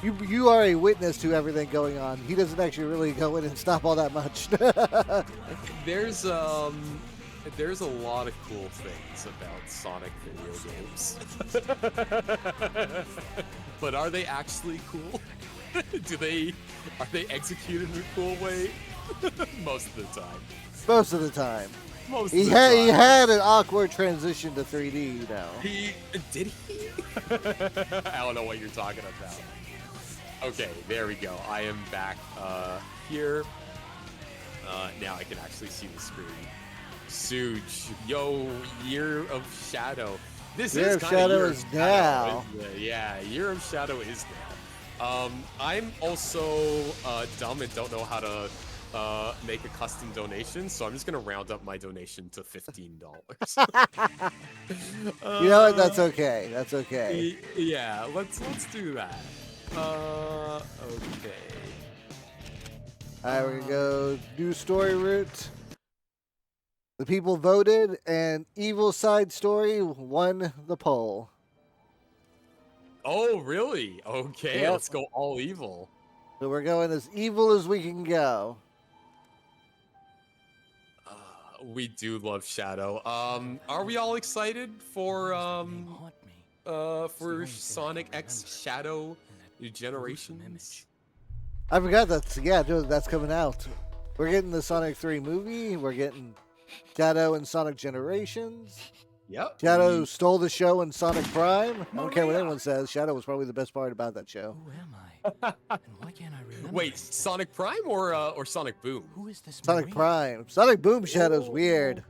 You are a witness to everything going on. He doesn't actually really go in and stop all that much. There's a lot of cool things about Sonic video games. But are they actually cool? Are they executed in a cool way? Most of the time. Most of the time. He had an awkward transition to 3D, you know. He did he? I don't know what you're talking about. Okay, there we go. I am back here. Now I can actually see the screen. Suge, yo, Year of Shadow. This Year is of kind of Shadow is now. Yeah, Year of Shadow is now. I'm also dumb and don't know how to make a custom donation, so I'm just gonna round up my donation to $15. You know what? That's okay. That's okay. Yeah, let's do that. Okay. Alright, we're gonna go new story route. The people voted, and Evil Side Story won the poll. Oh, really? Okay, Yep. let's go all evil. So we're going as evil as we can go. We do love Shadow. Are we all excited for Sonic X Shadow New Generations? I forgot that's that's coming out. We're getting the Sonic 3 movie. We're getting Shadow and Sonic Generations. Yep. Shadow stole the show in Sonic Prime. I don't care what anyone says. Shadow was probably the best part about that show. Who am I? And why can't I remember? Wait, Sonic Prime or Sonic Boom? Who is this? Sonic Maria? Prime. Sonic Boom Shadow's weird.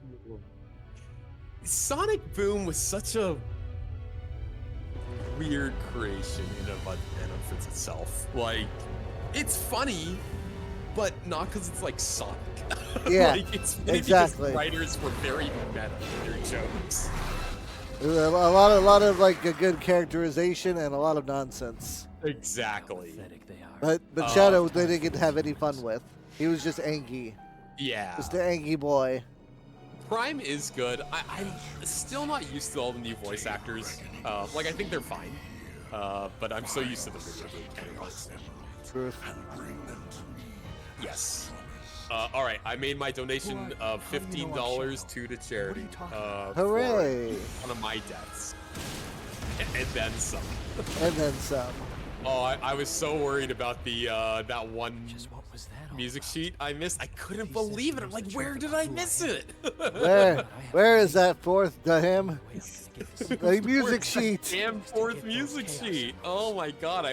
Sonic Boom was such a weird creation in and of itself. Like, it's funny, but not because it's like Sonic. Yeah, like, it's maybe exactly. because writers were very meta in their jokes. There's a lot of like a good characterization and a lot of nonsense. Exactly. Pathetic they are. But Shadow they didn't get to have any fun with. He was just angry. Yeah. Just an angry boy. Prime is good. I'm still not used to all the new voice actors. Like, I think they're fine. But I'm so used to the original. Truth. Yes. All right, I made my donation of $15 to the charity. Hooray! For one of my deaths. And then some. And then some. Oh, I was so worried about the that one Just what was that? music sheet I missed. I couldn't believe it. I'm like, where did I miss it? Where is that fourth to him? The music sheet. Damn fourth music sheet. Oh my god,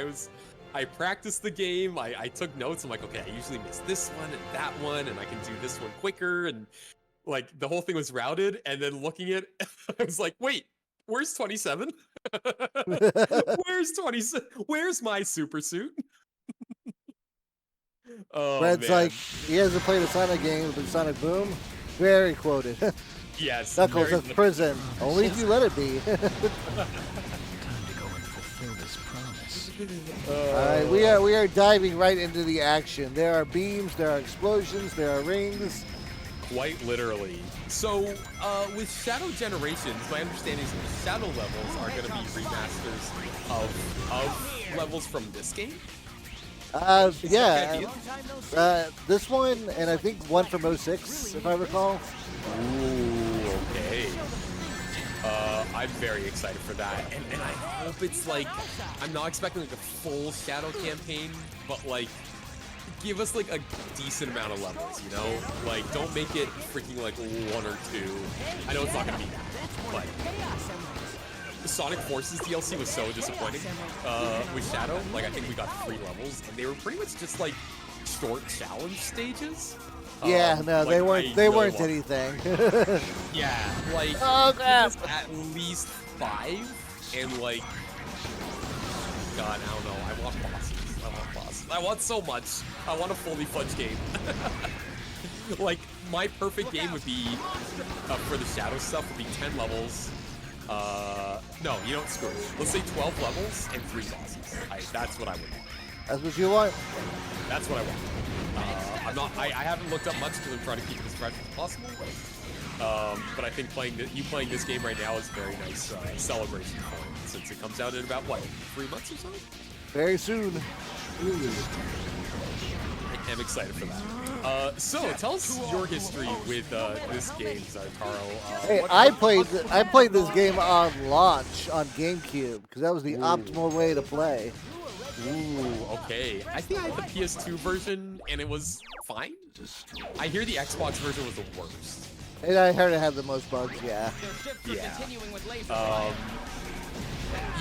I practiced the game. I took notes. I'm like, okay, I usually miss this one and that one, and I can do this one quicker. And like the whole thing was routed. And then looking at, I was like, wait, where's 27? Where's 27? Where's my super suit? Oh, Fred's man. like, he hasn't played a Sonic game, but Sonic Boom, very quoted. Yes. Knuckles very of prison. Only if you let it be. Time to go and fulfill this promise. Alright, we are diving right into the action. There are beams, there are explosions, there are rings. Quite literally. So, with Shadow Generations, my understanding is that the Shadow levels are going to be remasters of levels from this game. Yeah. This one, and I think one from 06, if I recall. Ooh, okay. I'm very excited for that, and I hope it's like, I'm not expecting like a full Shadow campaign, but like, give us like a decent amount of levels, you know? Like, don't make it freaking like 1 or 2. I know it's not gonna be that, but the Sonic Forces DLC was so disappointing with Shadow. Like, I think we got 3 levels, and they were pretty much just like short challenge stages. Yeah, no, like, they weren't. They weren't anything. Yeah, like Oh, crap. give us at least 5, and like, God, I don't know. I want bosses. I want bosses. I want so much. I want a fully fledged game. Like, my perfect game would be for the Shadow stuff would be 10 levels. No, you don't screw it. Let's say 12 levels and 3 bosses. That's what I would want. That's what you want? That's what I want. I haven't looked up much because I'm trying to keep it as fresh as possible. But I think playing this game right now is a very nice celebration for it, since it comes out in about what, 3 months or so? Very soon. I am excited for that. So tell us your history with this game, Zarataro. Hey, I played this game on launch on GameCube because that was the optimal way to play. Ooh, okay. I think I had the PS2 version and it was fine. I hear the Xbox version was the worst. And I heard it had the most bugs. Yeah. Yeah.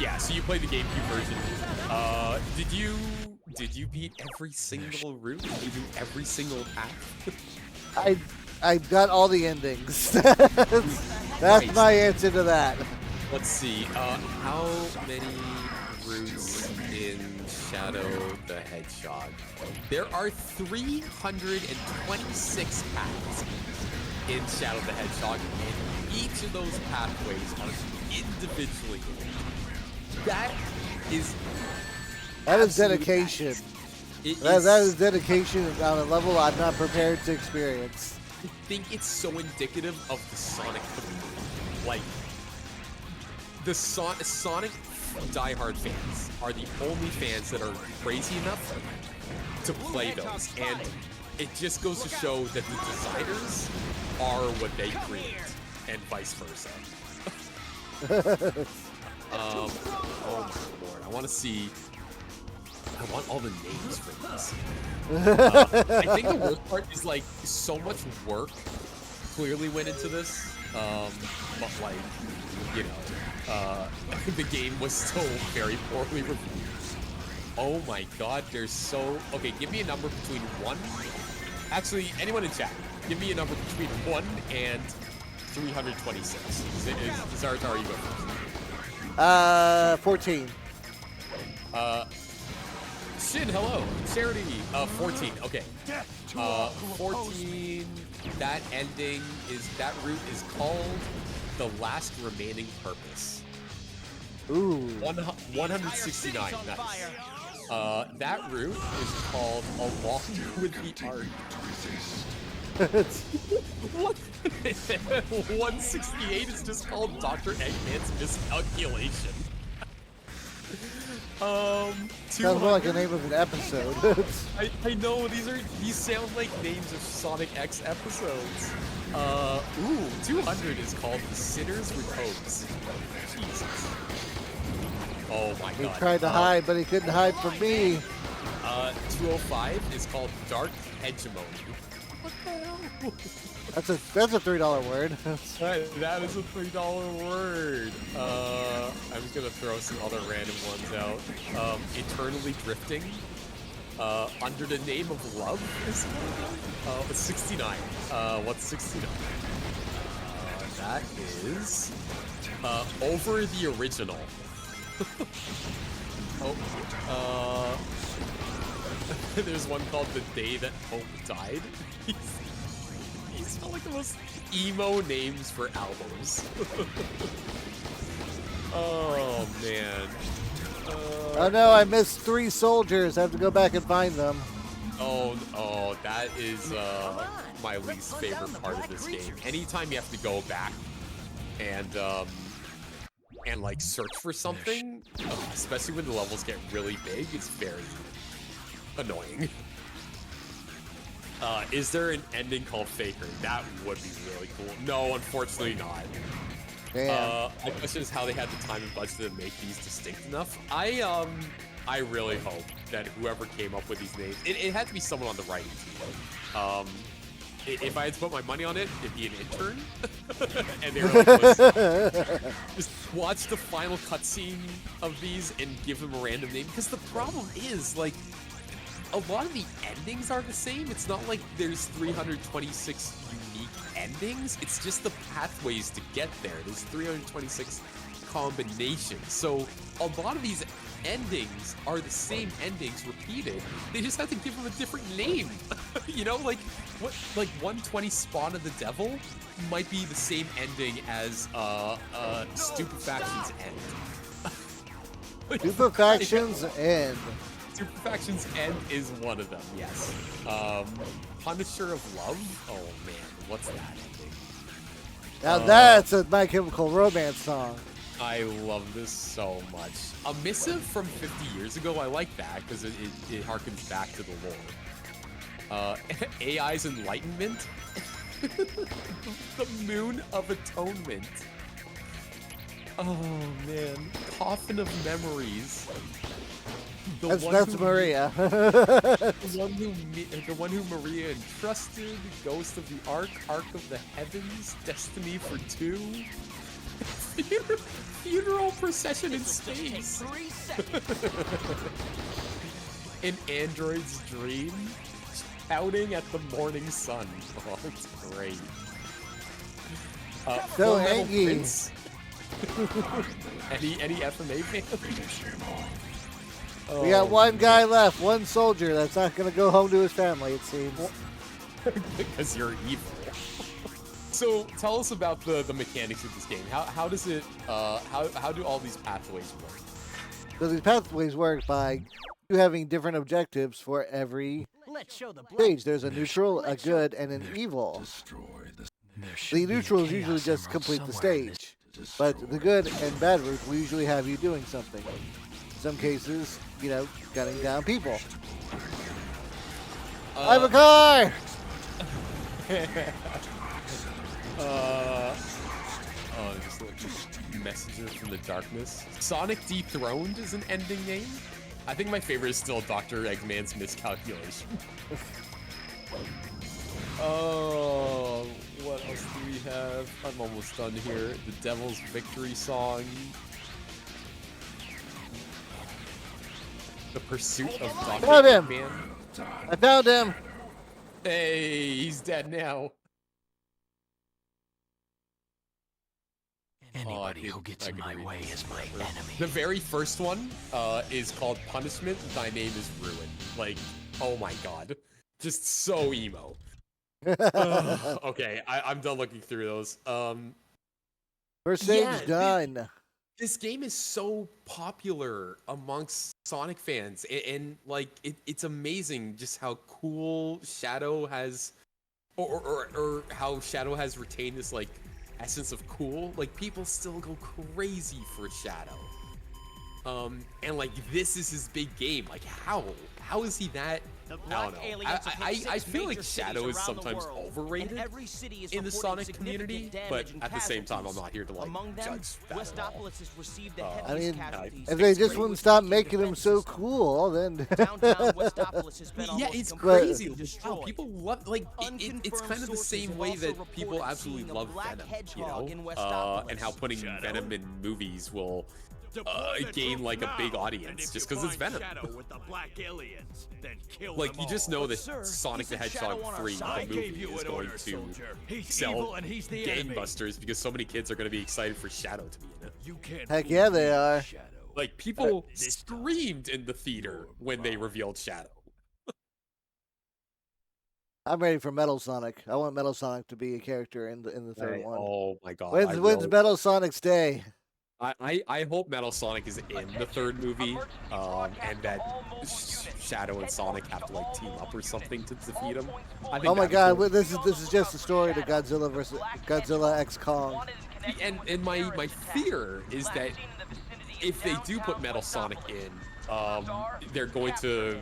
Yeah. So you played the GameCube version. Did you beat every single route? Did you do every single path? I got all the endings. That's my answer to that. Let's see. How many routes in Shadow the Hedgehog? There are 326 paths in Shadow the Hedgehog, and each of those pathways are individually. That is dedication. That is dedication on a level I'm not prepared to experience. I think it's so indicative of the Sonic community. Like, the Sonic diehard fans are the only fans that are crazy enough to play those. And it just goes to show that the designers are what they create, and vice versa. Oh my lord, I want to see. I want all the names for this. I think the worst part is like so much work clearly went into this, but like, you know, the game was still very poorly reviewed. Oh my god, there's so... Okay, give me a number between 1... Actually, anyone in chat, give me a number between 1 and 326. Zarataro, you go first. 14. Shin, hello. Charity, 14. Okay. 14, that route is called The Last Remaining Purpose. Ooh. 169, nice. That route is called Along with the Art. What? 168 is just called Dr. Eggman's Miscalculation. Sounds more like the name of an episode. I know, these sound like names of Sonic X episodes. 200 is called The Sinner's Repose. Jesus. Oh my god. He tried to hide, but he couldn't hide from me. 205 is called Dark Hegemony. What the hell? That's a $3 word. That is a $3 word. I'm just gonna throw some other random ones out. Eternally Drifting. Under the Name of Love is 69. What's 69? That is Over the Original. There's one called The Day That Hope Died. These are like the most emo names for albums. Oh man. Oh no, I missed 3 soldiers. I have to go back and find them. Oh, that is my least favorite part of this game. Anytime you have to go back and like search for something, especially when the levels get really big, it's very annoying. Is there an ending called Faker? That would be really cool. No, unfortunately not. My question is how they had the time and budget to make these distinct enough. I really hope that whoever came up with these names, it had to be someone on the writing team. If I had to put my money on it, it'd be an intern. And they were like, just watch the final cutscene of these and give them a random name. Because the problem is, like, a lot of the endings are the same. It's not like there's 326 unique endings. It's just the pathways to get there. There's 326 combinations. So a lot of these endings are the same endings repeated. They just have to give them a different name. You know, like 120 Spawn of the Devil might be the same ending as Stupefaction's End. Stupefaction's End. Stupefaction's End is one of them, yes. Punisher of Love? Oh man, what's that ending? Now that's a My Chemical Romance song. I love this so much. A missive from 50 years ago, I like that because it harkens back to the lore. AI's enlightenment. The moon of atonement. Oh man, coffin of memories. That's Maria. The one who Maria entrusted, ghost of the Ark, Ark of the Heavens, destiny for two. Funeral procession in space. An android's dream, shouting at the morning sun. Oh, it's great. So Full Metal angry. Prince. Any FMA fans? We got one guy left, one soldier that's not going to go home to his family, it seems. Because you're evil. So tell us about the mechanics of this game. How does it how do all these pathways work? So these pathways work by you having different objectives for every stage. There's a neutral, a good, and an evil. The neutral is usually just complete the stage, but the good and bad route will usually have you doing something. In some cases, you know, gunning down people. I have a car! Just like messages from the darkness. Sonic Dethroned is an ending name. I think my favorite is still Dr. Eggman's miscalculation. Oh, what else do we have? I'm almost done here. The Devil's Victory Song. The Pursuit of Dr. Found him. Eggman. I found him! Hey, he's dead now. Anybody dude, who gets I in could my read way this is my forever. enemy. The very first one is called Punishment. Thy Name is Ruin. Like, oh my god. Just so emo. Ugh, okay, I'm done looking through those. First stage Yeah, done. This game is so popular amongst Sonic fans, and like it's amazing just how cool Shadow has, or how Shadow has retained this like essence of cool. Like people still go crazy for Shadow, and like this is his big game. Like how is he that? I don't know. I feel like Shadow is sometimes overrated in the Sonic community, but at the same time, I'm not here to like judge that at all. I mean, if they just wouldn't stop making him so cool, then... Yeah, it's crazy. Wow, people love like it's kind of the same way that people absolutely love Venom, you know, and how putting Venom in movies will gain like a big audience just because it's Venom. Like you just know that Sonic the Hedgehog 3, the movie, is going to sell gangbusters because so many kids are going to be excited for Shadow to be in it. Heck yeah, they are. Like people screamed in the theater when they revealed Shadow. I'm ready for Metal Sonic. I want Metal Sonic to be a character in the third one. Oh my god. When's Metal Sonic's day? I hope Metal Sonic is in the third movie, and that Shadow and Sonic have to like team up or something to defeat him. I think Oh my that'd be god, cool. this is just a story to Godzilla X Kong. And my fear is that if they do put Metal Sonic in, they're going to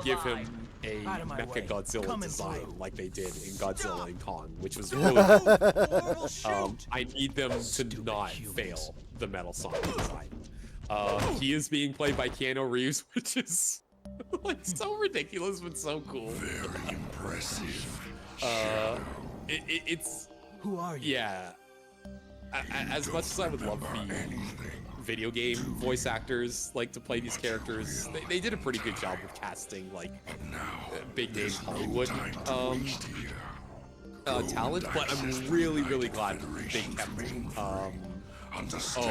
give him a Mecha Godzilla design like they did in Godzilla and Kong, which was really cool. I need them to not fail the Metal Sonic design. He is being played by Keanu Reeves, which is like so ridiculous but so cool. Very impressive. It's Who are you? yeah. As much as I would love the video game voice actors like to play these characters, they did a pretty good job of casting like big name Hollywood talent. But I'm really glad they kept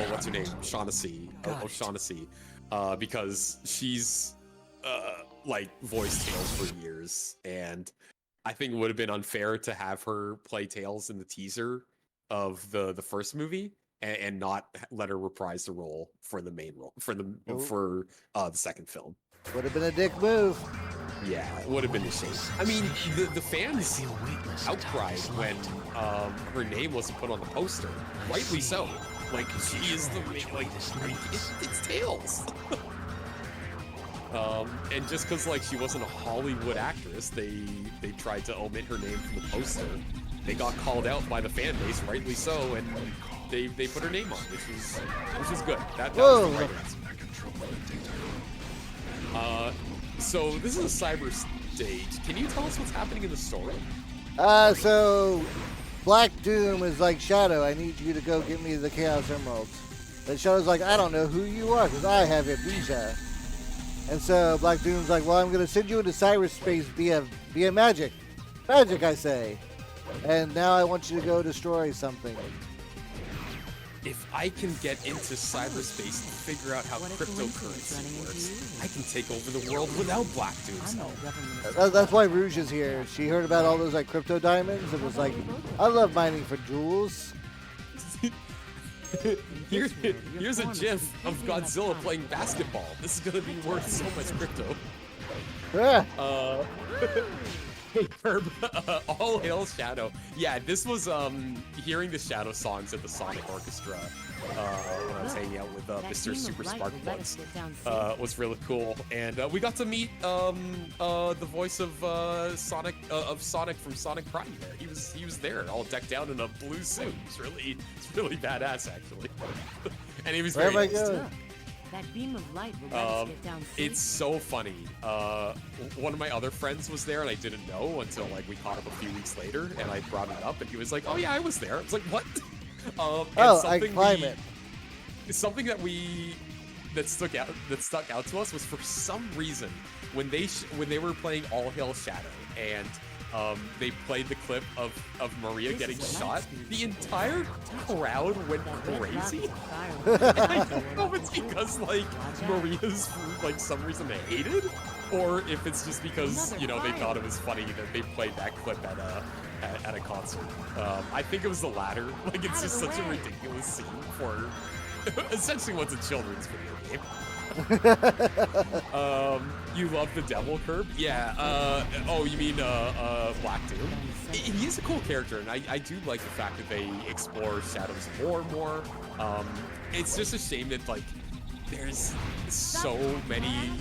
what's her name, Shaughnessy, Shaughnessy, because she's like voiced Tails for years, and I think it would have been unfair to have her play Tails in the teaser of the first movie and not let her reprise the role for the main role for the second film. Would have been a dick move. Yeah, it would have been a shame. I mean, the fans outcried when her name wasn't put on the poster, rightly so. Like, she is the main, like, it's Tails. And just because, like, she wasn't a Hollywood actress, they tried to omit her name from the poster. They got called out by the fan base, rightly so, and they put her name on, which is good. That was the right answer. So this is a cyber stage. Can you tell us what's happening in the story? So Black Doom is like, Shadow, I need you to go get me the Chaos Emeralds. And Shadow's like, I don't know who you are because I have amnesia. And so Black Doom's like, well, I'm going to send you into cyberspace via magic. Magic, I say. And now I want you to go destroy something. If I can get into cyberspace and figure out how cryptocurrency works, I can take over the world without Black Doom's help. That's why Rouge is here. She heard about all those like crypto diamonds and was like, I love mining for jewels. Here's a gif of Godzilla playing basketball. This is gonna be worth so much crypto. Yeah. Hey, Herb, all hail Shadow. Yeah, this was hearing the Shadow songs at the Sonic Orchestra when I was hanging out with Mr. Super Spark once. Was really cool, and we got to meet the voice of Sonic from Sonic Prime. There, he was there, all decked out in a blue suit. It's really badass actually, and he was very nice. That beam of light will let us get down safe. It's so funny. One of my other friends was there, and I didn't know until like we caught up a few weeks later, and I brought it up, and he was like, "Oh yeah, I was there." I was like, "What?" I climb it. Something that stuck out to us was, for some reason, when they were playing All Hail Shadow and they played the clip of Maria getting shot, the entire crowd went crazy. I don't know if it's because like Maria's for like some reason they hated, or if it's just because they thought it was funny that they played that clip at a concert. I think it was the latter. Like, it's just such a ridiculous scene for essentially what's a children's video game. You love the devil, Curb? Yeah. Oh, you mean Black Doom? He is a cool character, and I do like the fact that they explore Shadow's lore more. It's just a shame that like there's so many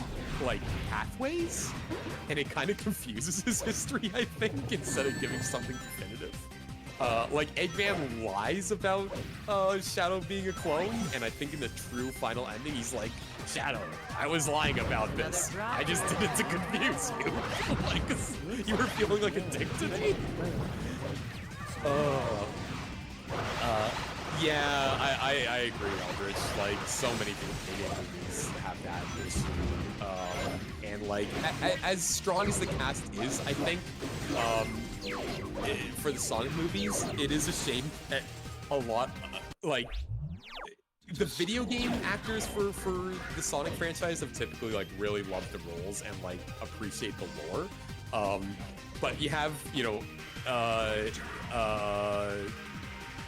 like pathways, and it kind of confuses his history, I think, instead of giving something definitive. Like, Eggman lies about Shadow being a clone, and I think in the true final ending, he's like, Shadow, I was lying about this. I just did it to confuse you. Like, 'cause you were feeling like a dick to me. Yeah, I agree, Eldritch. Like, so many video movies have that issue. And like, as strong as the cast is, I think, for the Sonic movies, it is a shame that a lot, like, the video game actors for the Sonic franchise have typically like really loved the roles and like appreciate the lore. But you have,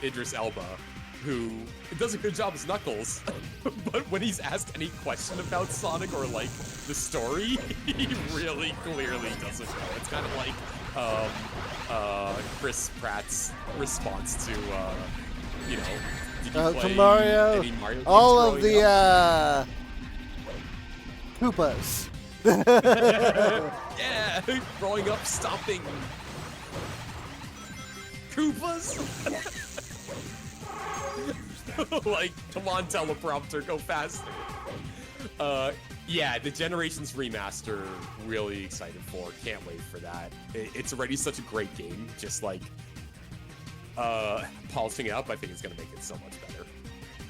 Idris Elba, who does a good job as Knuckles, but when he's asked any question about Sonic or like the story, he really clearly doesn't know. It's kind of like Chris Pratt's response to did you play to Mario, any Mario games all of growing the up? Koopas. Yeah, growing up stomping Koopas. Like, come on, teleprompter, go faster. Yeah, the Generations remaster, really excited for. Can't wait for that. It's already such a great game. Just like polishing it up, I think it's gonna make it so much better.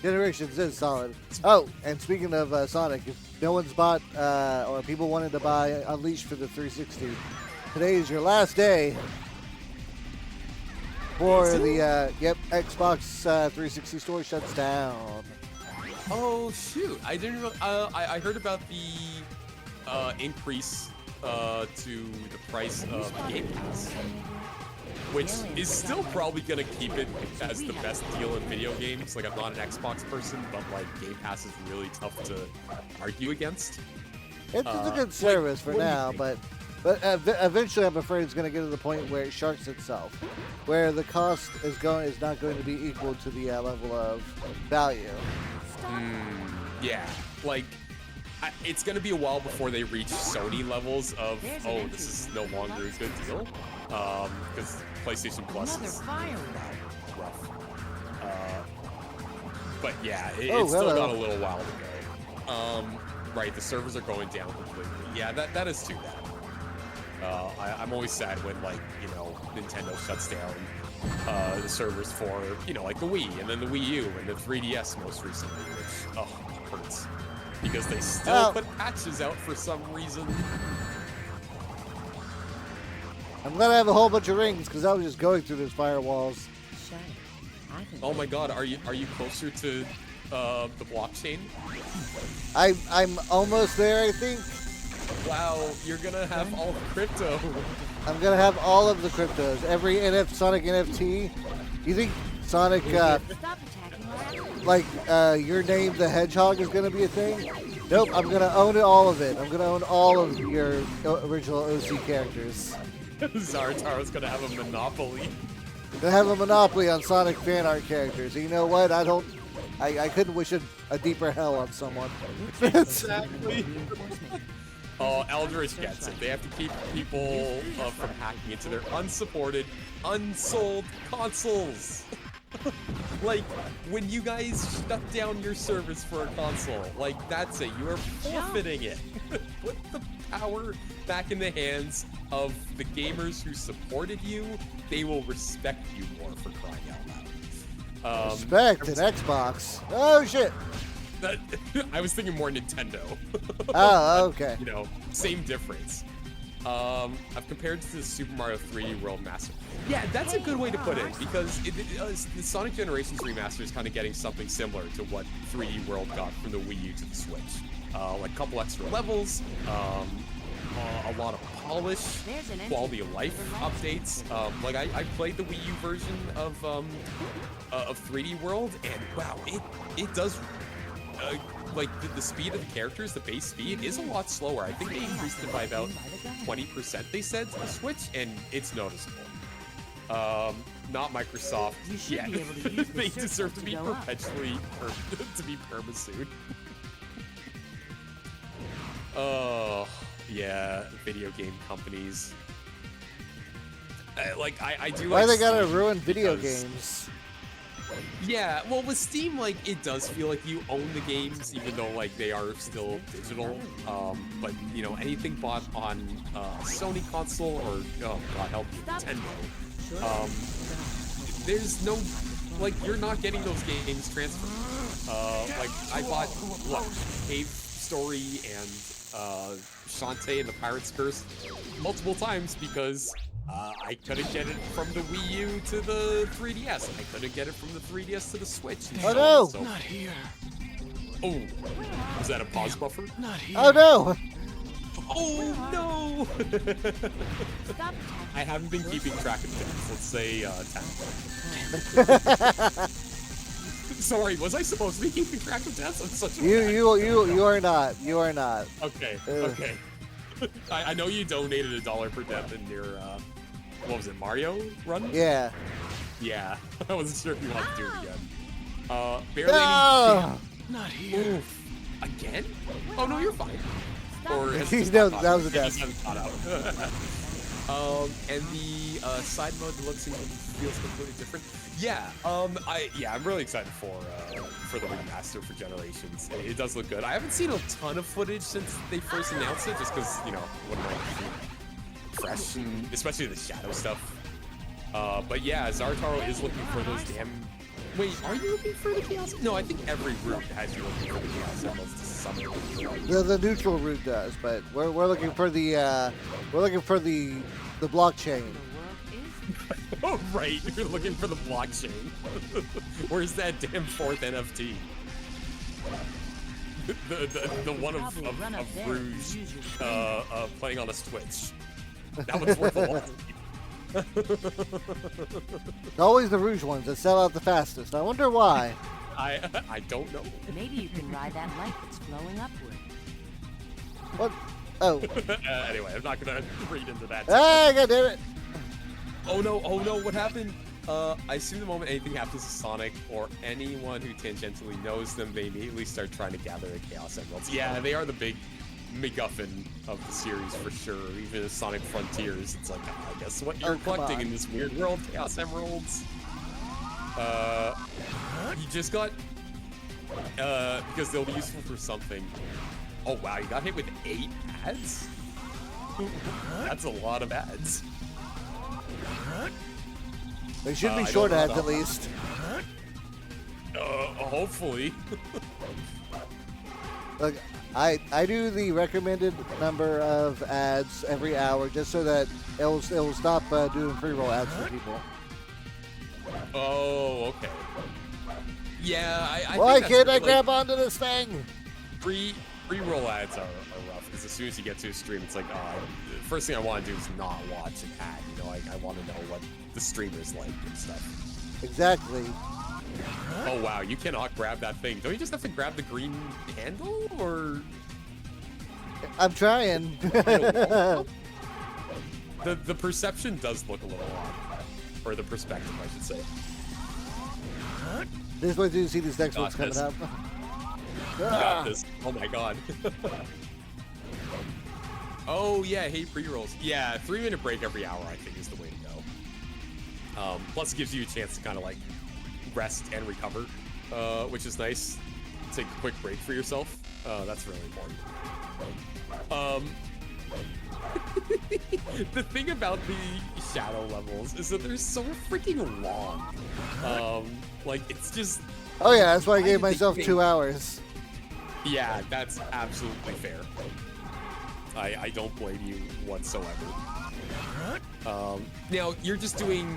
Generations is solid. Oh, and speaking of Sonic, if no one's bought or people wanted to buy Unleashed for the 360, today is your last day for the Xbox 360 store shuts down. Oh shoot! I didn't. I heard about the increase to the price of Game Pass, which is still probably gonna keep it as the best deal in video games. Like, I'm not an Xbox person, but like Game Pass is really tough to argue against. It's a good service for now, but But eventually, I'm afraid it's going to get to the point where it sharks itself, where the cost is not going to be equal to the level of value. Yeah, like it's going to be a while before they reach Sony levels of this is no longer a good deal, because PlayStation Plus is rough. But yeah, it's still got a little while to go. Right, the servers are going down completely. Yeah, that is too bad. I'm always sad when, like, you know, Nintendo shuts down the servers for, you know, like the Wii, and then the Wii U, and the 3DS most recently, which, hurts. Because they still put patches out for some reason. I'm glad I have a whole bunch of rings, because I was just going through those firewalls. Oh my god, are you closer to the blockchain? I'm almost there, I think. Wow, you're gonna have all the crypto. I'm gonna have all of the cryptos, every Sonic NFT. You think Sonic, your name, the Hedgehog, is gonna be a thing? Nope, I'm gonna own all of it. I'm gonna own all of your original OC characters. Zarataro's gonna have a monopoly. Gonna have a monopoly on Sonic fan art characters. And you know what? I couldn't wish a deeper hell on someone. Exactly. Oh, Eldritch gets it. They have to keep people from hacking into their unsupported, unsold consoles. Like, when you guys shut down your service for a console, like, that's it. You are forfeiting it. Put the power back in the hands of the gamers who supported you. They will respect you more, for crying out loud. Respect an Xbox. Oh, shit. I was thinking more Nintendo. Oh, okay. You know, same difference. I've compared it to the Super Mario 3D World Master. Yeah, that's a good way to put it, because the Sonic Generations remaster is kind of getting something similar to what 3D World got from the Wii U to the Switch. Like a couple extra levels, a lot of polish, quality of life updates. Like I played the Wii U version of 3D World, and wow, it does. Like the speed of the characters, the base speed is a lot slower. I think they increased it by about 20%, they said, to the Switch, and it's noticeable. Not Microsoft yet. They deserve to be perpetually to be permasued. Oh yeah, video game companies. I do. Why like they gotta Steam ruin video because- games? Yeah, well, with Steam, like, it does feel like you own the games, even though, like, they are still digital. But, you know, anything bought on a Sony console or, oh, God help me, Nintendo, there's no, like, you're not getting those games transferred. Like, I bought, what, Cave Story and Shantae and the Pirate's Curse multiple times because I couldn't get it from the Wii U to the 3DS. I couldn't get it from the 3DS to the Switch. Oh no! So, Not here. oh, was that a pause buffer? Not here. Oh no! Oh no! I haven't been keeping track of deaths. Let's say 10. Sorry, was I supposed to be keeping track of deaths? I'm such a You are not. You are not. Okay, okay. I know you donated $1 per death in your what was it, Mario run? Yeah. Yeah. I wasn't sure if you wanted to do it again. Barely No! Not here. Oof. Again? Oh no, you're fine. Or has He's it no, caught that up? was a It death. just hasn't caught up. And the side mode deluxe feels completely different. Yeah. I'm really excited for the remaster for Generations. It does look good. I haven't seen a ton of footage since they first announced it, just because, you know, what am I fresh, and especially the shadow stuff. But yeah, Zarataro is looking for those damn. Wait, are you looking for the chaos? No, I think every route has you looking for the chaos emeralds to some degree. The neutral route does, but we're looking for the blockchain. Oh right, you're looking for the blockchain. Where's that damn fourth NFT? The one of Rouge playing on a Switch. That one's worth a lot. Always the Rouge ones that sell out the fastest. I wonder why. I don't know. Maybe you can ride that light that's flowing upward. What? Oh. Anyway, I'm not gonna read into that. Ah, God damn it. Oh no, what happened? I assume the moment anything happens to Sonic or anyone who tangentially knows them, they immediately start trying to gather the Chaos Emeralds. Yeah, they are the big MacGuffin of the series for sure. Even Sonic Frontiers, it's like, I guess what you're collecting in this weird world, Chaos Emeralds. You just got, because they'll be useful for something. Oh wow, you got hit with 8 ads? That's a lot of ads. They should be short ads at least. Hopefully. Look, I do the recommended number of ads every hour just so that it will stop doing pre-roll ads for people. Oh, okay. Yeah, I Why think can't I like, grab onto this thing? Pre-roll ads are rough because as soon as you get to a stream, it's like, the first thing I want to do is not watch an ad. You know, I want to know what the streamer's like and stuff. Exactly. Oh wow, you cannot grab that thing. Don't you just have to grab the green handle, or? I'm trying. The perception does look a little odd, or the perspective, I should say. Just wait till you see these next ones coming up. You got this. Oh my god. Oh yeah, hate pre-rolls. Yeah, 3-minute break every hour, I think, is the way to go. Plus, it gives you a chance to kind of like rest and recover, which is nice. Take a quick break for yourself. That's really important. The thing about the shadow levels is that they're so freaking long. Like it's just. Oh yeah, that's why I gave myself 2 hours. Yeah, that's absolutely fair. I don't blame you whatsoever. Now you're just doing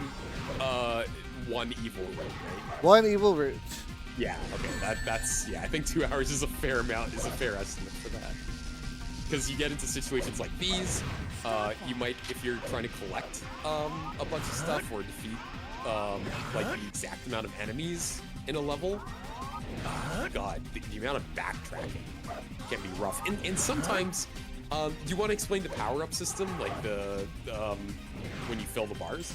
one evil route, right? One evil route. Yeah. Okay. That's yeah. I think 2 hours is a fair amount. Is a fair estimate for that. Because you get into situations like these, you might, if you're trying to collect a bunch of stuff or defeat like the exact amount of enemies in a level. Oh God, the amount of backtracking can be rough. And sometimes, do you want to explain the power-up system, like the when you fill the bars?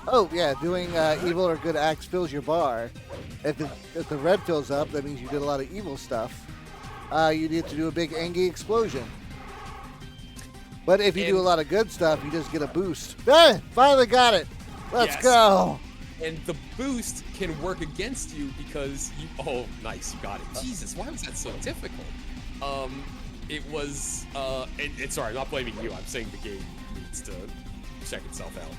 Oh yeah, doing evil or good acts fills your bar. If the red fills up, that means you did a lot of evil stuff. You need to do a big Angie explosion. But if you do a lot of good stuff, you just get a boost. Ah, finally got it. Let's go. And the boost can work against you because you. Oh, nice, you got it. Jesus, why was that so difficult? It was. And sorry, I'm not blaming you. I'm saying the game needs to check itself out.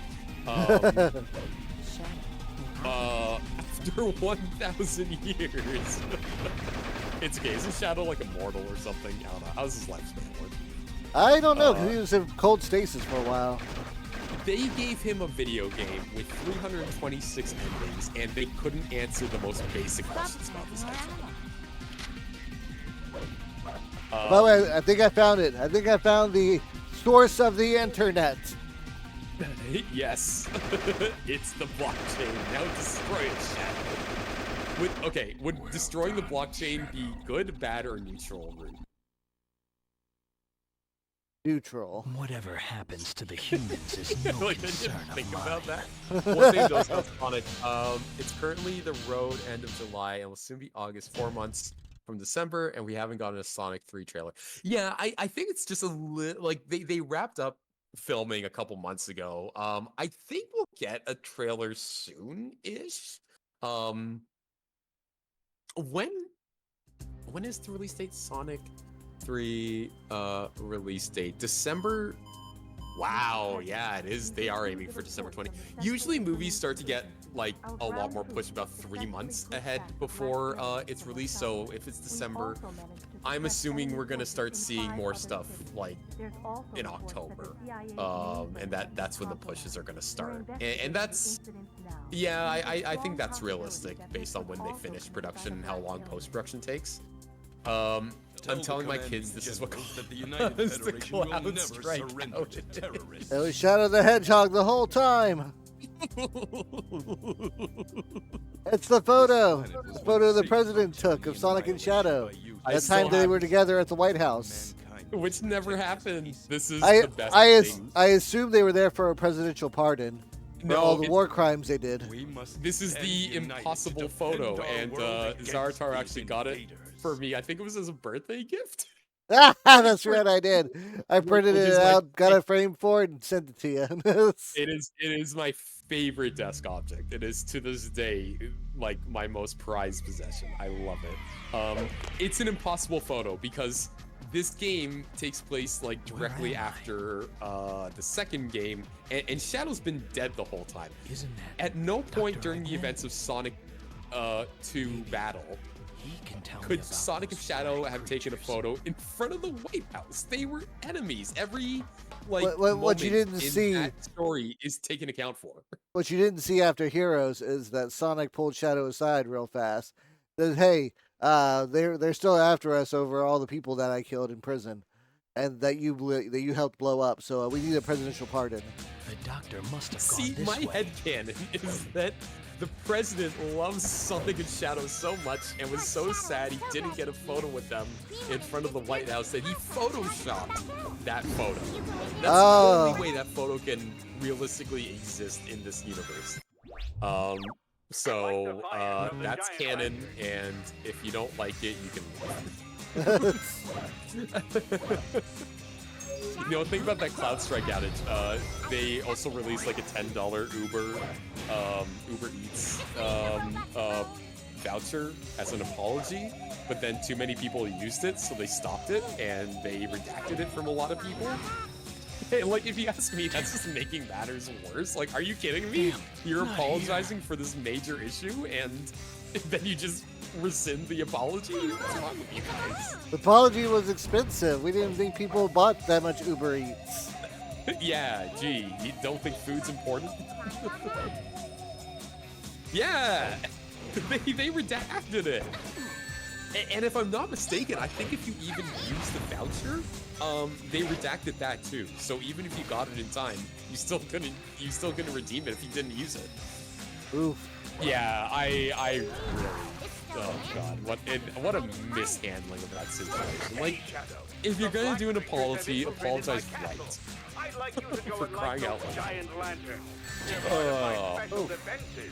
After 1,000 years. It's okay. Is his shadow like immortal or something? I don't know. How's his lifespan work? I don't know, because he was in cold stasis for a while. They gave him a video game with 326 endings, and they couldn't answer the most basic questions about this Hedgehog. By the way, I think I found it. I think I found the source of the internet. Yes. It's the blockchain. Now destroy it, Shadow. Would destroying the blockchain be good, bad, or neutral, Root? Neutral. Whatever happens to the humans is no concern of Think mine. about that. One thing does help on it. It's currently the road end of July and will soon be August, 4 months from December, and we haven't gotten a Sonic 3 trailer. Yeah, I think it's just a little like they wrapped up filming a couple months ago. I think we'll get a trailer soon-ish. When is the release date? Sonic 3 release date December. Wow, yeah, it is. They are aiming for December 20. Usually movies start to get like a lot more push about 3 months ahead before it's released. So if it's December, I'm assuming we're gonna start seeing more stuff like in October, and that's when the pushes are gonna start. And that's, yeah, I think that's realistic based on when they finish production and how long post-production takes. I'm telling my kids this is what the cloud strike out. It was Shadow the Hedgehog the whole time. It's the photo. The photo the president took of Sonic and Shadow. That time they were together at the White House. which never happened. This is I the best I thing. I assume they were there for a presidential pardon for all the war crimes they did. This is the impossible photo, and Zarataro actually got it for me. I think it was as a birthday gift. That's right, I did. I printed Which it is my out, got a frame for it, and sent it to you. It is my favorite desk object. It is to this day like my most prized possession. I love it. It's an impossible photo because this game takes place like directly after the second game, and Shadow's been dead the whole time. Isn't that At no point Dr. during the Eggman? events of Sonic 2 battle He can tell me could about Sonic and those Shadow have secret taken a creatures. photo in front of the White House. They were enemies. Every like What you moment didn't in see- that story is taken account for. What you didn't see after Heroes is that Sonic pulled Shadow aside real fast. Said, "Hey, they're still after us over all the people that I killed in prison, and that you helped blow up. So we need a presidential pardon." The doctor must have gone See, this my way. headcanon is that the president loves Sonic and Shadow so much and was so sad he didn't get a photo with them in front of the White House that he photoshopped that photo. That's Oh. the only way that photo can realistically exist in this universe. So that's canon, and if you don't like it, you can You know, think about that Cloud Strike outage. They also released like a $10 Uber Eats voucher as an apology, but then too many people used it, so they stopped it and they redacted it from a lot of people. And like, if you ask me, that's just making matters worse. Like, are you kidding me? Damn, You're not apologizing for this major issue, and then you just rescind the apology? What's wrong with you guys? The apology was expensive. We didn't think people bought that much Uber Eats. Yeah, gee, you don't think food's important? Yeah, they redacted it. And if I'm not mistaken, I think if you even use the voucher, they redacted that too. So even if you got it in time, you still couldn't redeem it if you didn't use it. Oof. Yeah, I really, oh god, what a mishandling of that situation. Like, if you're gonna do an apology, apologize right. I'd like you to go For and crying light out those loud. giant lanterns. Oh. Special defenses.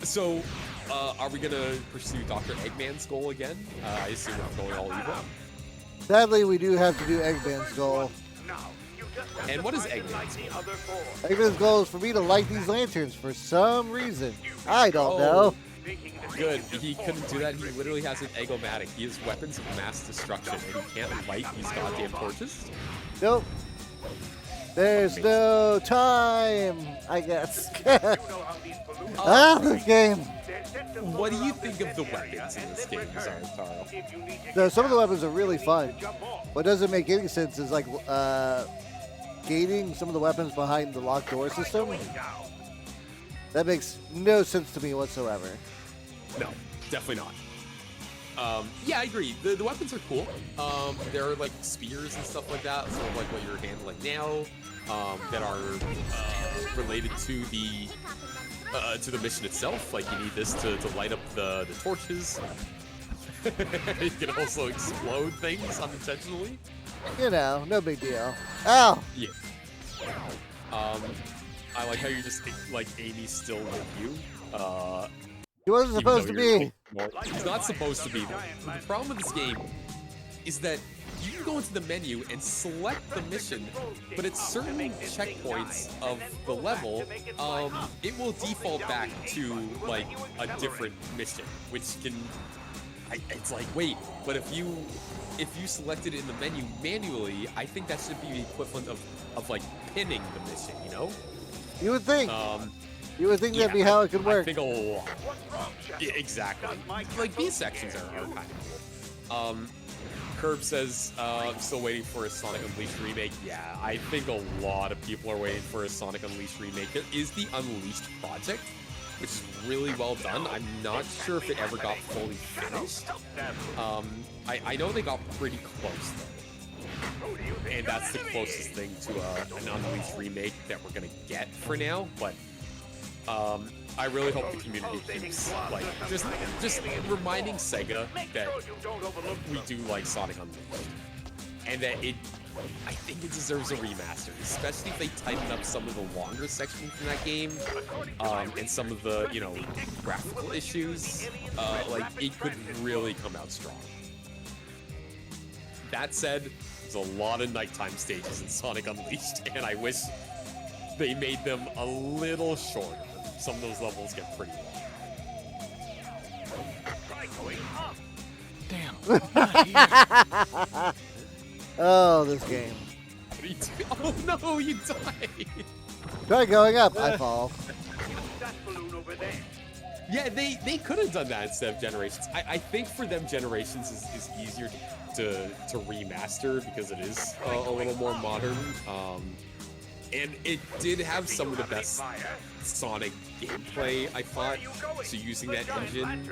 So, are we gonna pursue Dr. Eggman's goal again? I assume we're going all evil. Sadly, we do have to do Eggman's goal. Now, you just have And to what is find and light Eggman's the goal? other four. Eggman's goal is for me to light these lanterns for some reason. I don't Oh. know. Making the Good, decisions he of couldn't do all that. He literally has an Eggomatic. He has weapons of mass destruction, and he can't light these goddamn torches. Nope. There's no time, I guess. You know how these balloons This game. they're set to What do float you around think the of the area weapons in and this then game, return. Zarataro? If you need to No, get some of the out, weapons are really you fun. need to jump off. What doesn't make any sense is like gating some of the weapons behind the locked door system. Going down. That makes no sense to me whatsoever. No, definitely not. Yeah, I agree. The weapons are cool. There are like spears and stuff like that, sort of like what you're handling now, that are related to the mission itself. Like you need this to light up the torches. You can also explode things unintentionally. You know, no big deal. Ow! Yeah. I like how you're just like Amy's still with you. He wasn't Even supposed to though you're be. He's not supposed to be. The problem with this game is that you can go into the menu and select the mission, but at certain checkpoints of the level, it will default back to like a different mission, which can. It's like, wait, but if you selected it in the menu manually, I think that should be the equivalent of like pinning the mission, you know? You would think. You would think Yeah, that'd be how it could I work. think a lot. What's wrong, Shadow? Yeah, exactly. Does my Like castle these sections are scare you? kind of cool. Curb says, I'm still waiting for a Sonic Unleashed remake. Yeah, I think a lot of people are waiting for a Sonic Unleashed remake. There is the Unleashed project, which is really well done. I'm not sure if it ever got fully finished. I know they got pretty close though. And that's the closest thing to an Unleashed remake that we're gonna get for now, but I really hope the community keeps like just reminding Sega that we do like Sonic Unleashed. and that I think it deserves a remaster, especially if they tighten up some of the longer sections in that game, and some of the, you know, graphical issues. Like, it could really come out strong. That said, there's a lot of nighttime stages in Sonic Unleashed, and I wish they made them a little shorter. Some of those levels get pretty long. Damn. Not here. Oh, this game. What are you doing? Oh no, you died! Try going up. I fall. That balloon over there. Yeah, they could have done that instead of Generations. I think for them, Generations is easier to remaster because it is a little more modern. And it did have some of the best Sonic gameplay, I thought. So using that engine,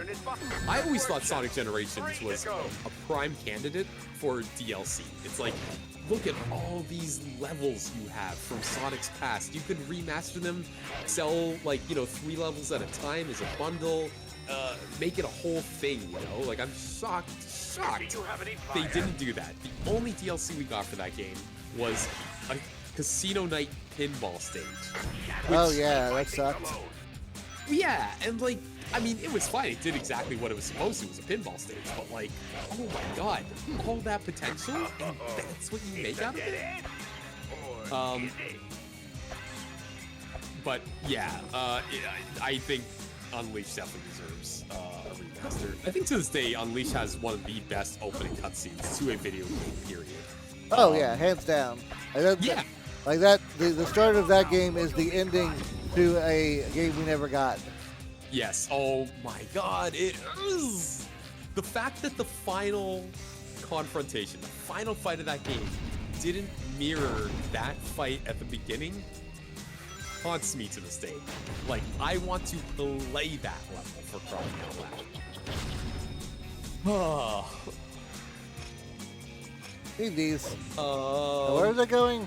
I always thought Sonic Generations was a prime candidate for DLC. It's like, look at all these levels you have from Sonic's past. You could remaster them, sell, like, you know, 3 levels at a time as a bundle, make it a whole thing, you know? Like, I'm shocked they didn't do that. The only DLC we got for that game was a Casino Night pinball stage. Oh yeah, that sucked. Yeah, and like, I mean, it was fine. It did exactly what it was supposed to. It was a pinball stage, but like, oh my god, all that potential, and that's what you make out of it? But yeah, I think Unleashed definitely deserves a remaster. I think to this day, Unleashed has one of the best opening cutscenes to a video game, period. Oh yeah, hands down. Yeah. Like that, the start of that game is the ending to a game we never got. Yes. Oh my god, it is. The fact that the final confrontation, the final fight of that game, didn't mirror that fight at the beginning haunts me to this day. Like, I want to play that level for crying out loud. Oh. Need these. Where is it going?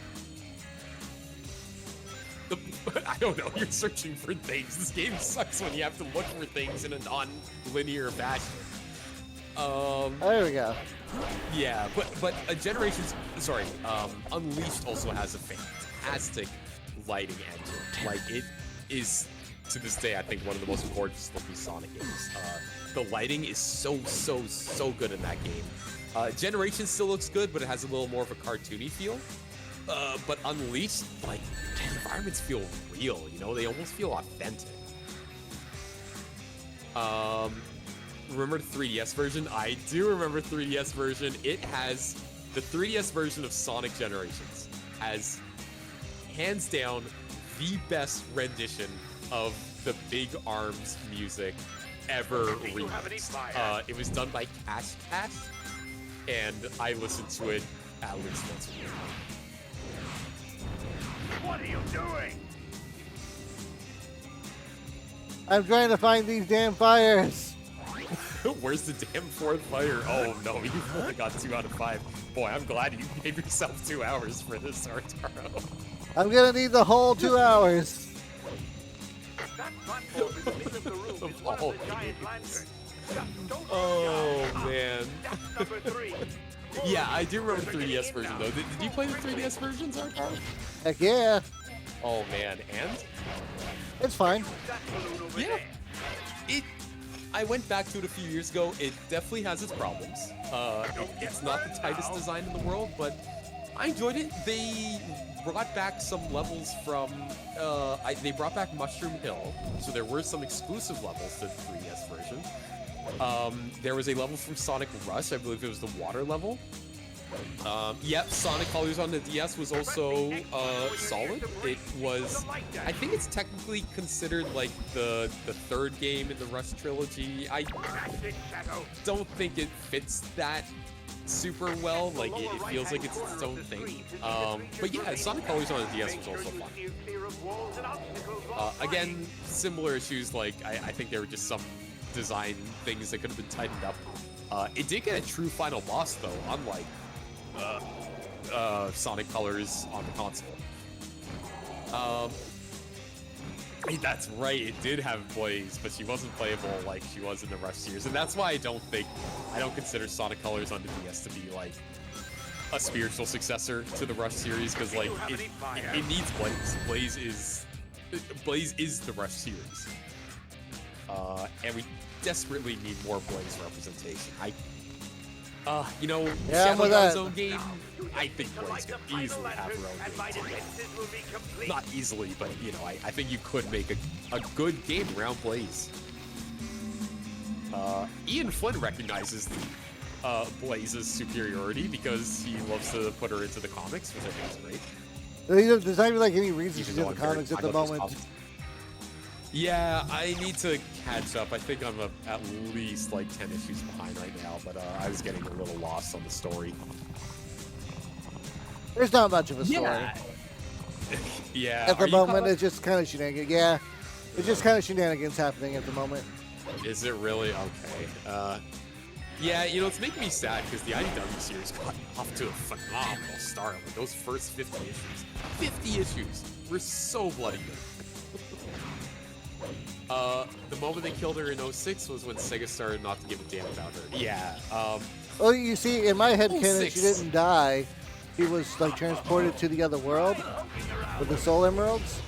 I don't know. You're searching for things. This game sucks when you have to look for things in a non-linear fashion. There we go. Yeah, but Unleashed also has a fantastic lighting engine. Like, it is, to this day, I think one of the most gorgeous looking Sonic games. The lighting is so good in that game. Generations still looks good, but it has a little more of a cartoony feel. But Unleashed, like, the environments feel real, you know? They almost feel authentic. Remember the 3DS version? I do remember 3DS version. It has, the 3DS version of Sonic Generations has, hands down, the best rendition of the Big Arms music ever remixed. It was done by Cash Cash, and I listened to it at least once a year. What are you doing? I'm trying to find these damn fires. Where's the damn 4th fire? Oh no, you only got 2 out of 5. Boy, I'm glad you gave yourself 2 hours for this, Zarataro. I'm gonna need the whole 2 hours. That platform in the middle of the room is one of the giant lanterns. Just don't Oh man. That's number 3. Yeah, I do remember the 3DS version though. Did you play the 3DS version, Zarataro? Heck yeah. Oh man, and? It's fine. That balloon over Yeah. there. I went back to it a few years ago. It definitely has its problems. It's not the tightest design in the world, but I enjoyed it. They brought back some levels from, they brought back Mushroom Hill, so there were some exclusive levels to the 3DS version. There was a level from Sonic Rush, I believe it was the water level. Yep, Sonic Colors on the DS was also solid. It was, I think it's technically considered like the 3rd game in the Rush trilogy. I don't think it fits that super well. Like, it feels like it's its own thing. But yeah, Sonic Colors on the DS was also fun. Again, similar issues. Like, I think there were just some design things that could have been tightened up. It did get a true final boss though, unlike Sonic Colors on the console. That's right, it did have Blaze, but she wasn't playable like she was in the Rush series, and that's why I don't consider Sonic Colors on the DS to be like a spiritual successor to the Rush series because like it needs Blaze. Blaze is the Rush series, and we desperately need more Blaze representation. You know, Yeah, I'm with Shadow's that. own game. I think Blaze could easily have her own game too. Not easily, but you know, I think you could make a good game around Blaze. Ian Flynn recognizes Blaze's superiority because he loves to put her into the comics, which I think is great. There's not even like any reason Even she's though in the I'm very comics at the high on those moment. comics. Yeah, I need to catch up. I think I'm at least like 10 issues behind right now, but I was getting a little lost on the story. There's not much of a story. Yeah. At the Are you caught moment, up? it's just kind of shenanigans. Yeah, it's just kind of shenanigans happening at the moment. Is it really? Okay. Yeah, you know, it's making me sad because the IDW series got off to a phenomenal start. Like those first 50 issues. 50 issues were so bloody good. The moment they killed her in 06 was when Sega started not to give a damn about her. Yeah. Well, you see, in my head canon, 06. she didn't die. She was like transported to the other world with the Soul Emeralds,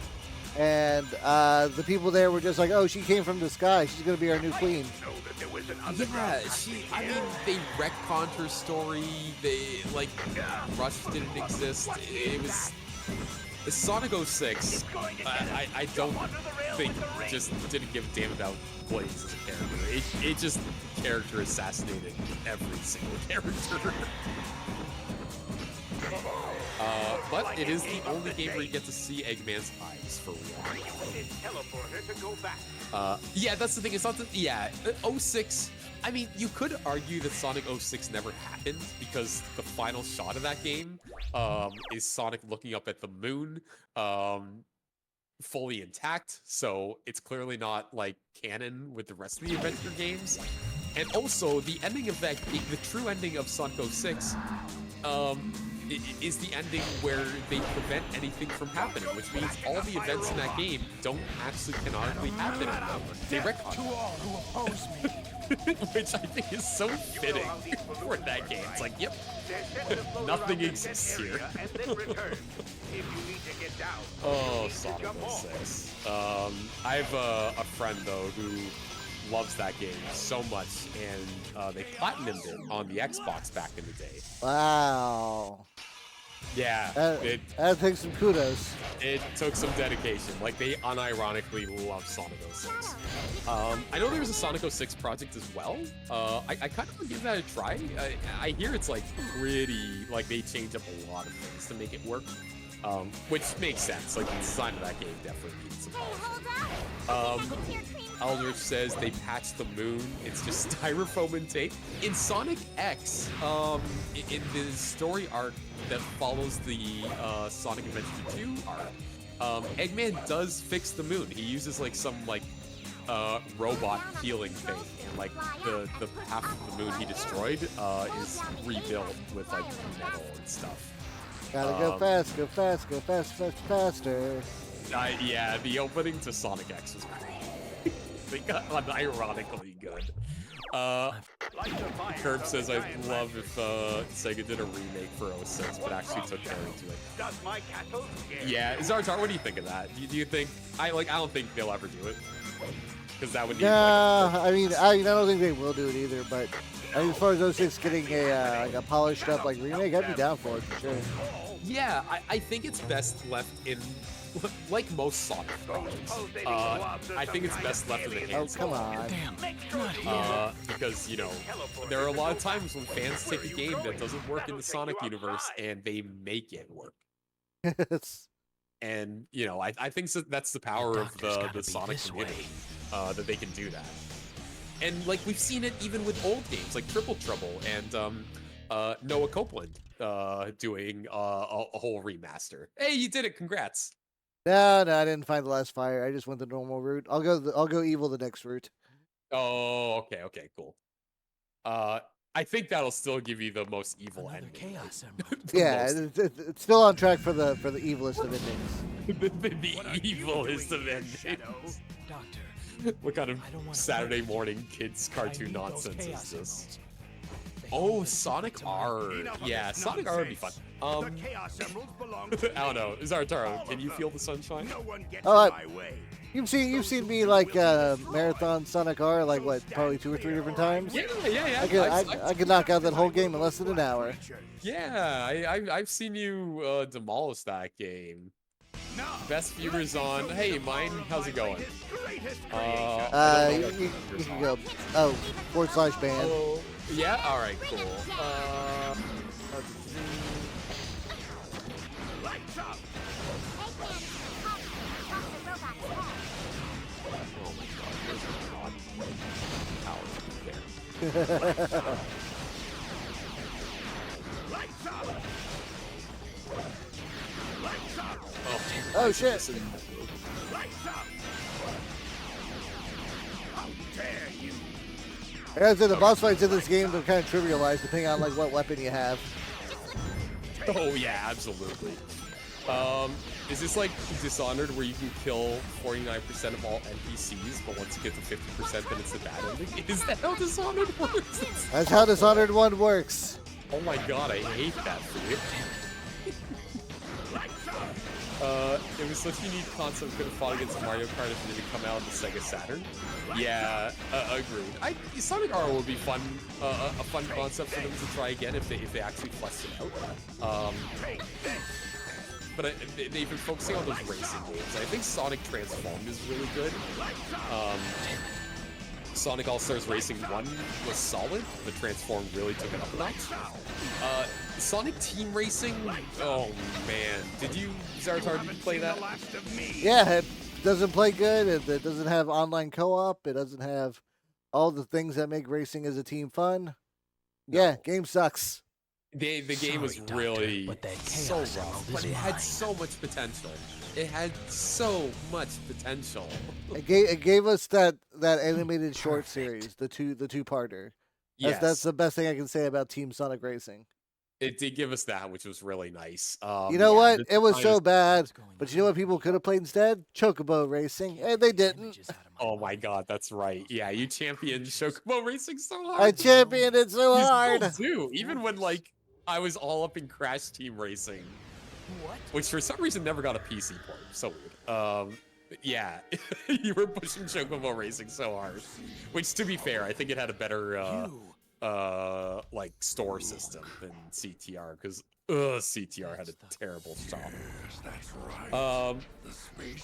and the people there were just like, "Oh, she came from the sky. She's gonna be our new queen." Yeah, I mean, they retconned her story. They, like, Rush didn't exist. It was... The Sonic 06, I don't think just didn't give a damn about Blaze as a character. It just character assassinated every single character. But it is the only game where you get to see Eggman's eyes for one. Yeah, that's the thing. It's not the... Yeah, 06... I mean, you could argue that Sonic 06 never happened because the final shot of that game is Sonic looking up at the moon, fully intact. So it's clearly not like canon with the rest of the adventure games. And also, the ending of that game, the true ending of Sonic 06, is the ending where they prevent anything from happening, which means all the events in that game don't actually canonically happen anymore. They retcon. To all who oppose me. Which I think is so fitting for that game. It's like, yep, nothing exists here. Oh, Sonic 06. I have a friend, though, who loves that game so much, and they platinumed it on the Xbox back in the day. Wow. Yeah, That takes some kudos. it took some dedication. Like, they unironically love Sonic 06. I know there's a Sonic 06 project as well. I kind of want to give that a try. I hear it's, like, pretty... Like, they change up a lot of things to make it work. Which makes sense. Like, the design of that game definitely needs some polishing. Aldrich says they patched the moon. It's just styrofoam and tape. In Sonic X, in the story arc that follows the Sonic Adventure 2 arc, Eggman does fix the moon. He uses like some robot healing thing, and like the half of the moon he destroyed is rebuilt with like metal and stuff. Gotta go fast, go fast, go fast, fast, faster. Yeah, the opening to Sonic X was great. They got unironically good. Curb says, I'd love if Sega did a remake for 06, but actually took care into it. Yeah, Zarataro, what do you think of that? Do you think... I don't think they'll ever do it. Because that would need I mean, I don't think they will do it either, but I mean, as far as 06 getting a polished up like remake, I'd be down for it for sure. Yeah, I think it's best left in... Like most Sonic projects, I think it's best left in the hands Oh, come on. Damn, not here. because, you know, there are a lot of times when fans take a game that doesn't work in the Sonic universe and they make it work. And, you know, I think that's the power of the Sonic community, that they can do that. And, like, we've seen it even with old games, like Triple Trouble and Noah Copeland doing a whole remaster. Hey, you did it! Congrats! No, I didn't find the last fire. I just went the normal route. I'll go evil the next route. Oh, okay, cool. I think that'll still give you the most evil Another ending. chaos Yeah, it's still on track for the evilest of endings. the evilest of endings. Doctor, What kind of I don't wanna Saturday hurt you. morning kids I cartoon need those nonsense is chaos this? emeralds. Oh, Sonic R. Yeah, Sonic R would be fun. The Chaos Emeralds belong to I don't know. Zarataro, can you feel the sunshine? no one gets Oh, in my way. You've seen me like marathon Sonic R like what, probably 2 or 3 different times. Yeah. I could knock out that whole game in less than an hour. Yeah, I've seen you demolish that game. Best viewers on. Hey, mine. How's it going? You can go. Oh, /ban. Oh, yeah. All right. Cool. Oh shit! As the boss fights in this game, they're kind of trivialized depending on like what weapon you have. Oh yeah, absolutely. Is this like Dishonored where you can kill 49% of all NPCs, but once you get to 50%, then it's the bad ending? Is that how Dishonored works? That's how Dishonored 1 works. Oh my god, I hate that for you. It was such a unique concept. Could have fought against Mario Kart if it didn't come out on the Sega Saturn. Yeah, agreed. Sonic R would be fun, a fun concept for them to try again if they actually fleshed it out. But they've been focusing on those racing games. I think Sonic Transformed is really good. Sonic All-Stars Racing 1 was solid, but Transformed really took it up a notch. Sonic Team Racing, oh man. Did you, Zarataro, did you play that? Yeah, it doesn't play good. It doesn't have online co-op. It doesn't have all the things that make racing as a team fun. No. Yeah, game sucks. The game was really so rough, but it had so much potential. It had so much potential. It gave us that animated short series, the two-parter. Yes. That's the best thing I can say about Team Sonic Racing. It did give us that, which was really nice. You know what? It was so bad, but you know what people could have played instead? Chocobo Racing, and they didn't. Oh my god, that's right. Yeah, you championed Chocobo Racing so hard. I championed it so hard. Too, even when like I was all up in Crash Team Racing, which for some reason never got a PC port. So weird. Yeah, you were pushing Chocobo Racing so hard. Which, to be fair, I think it had a better like store system than CTR, because CTR had a terrible shop.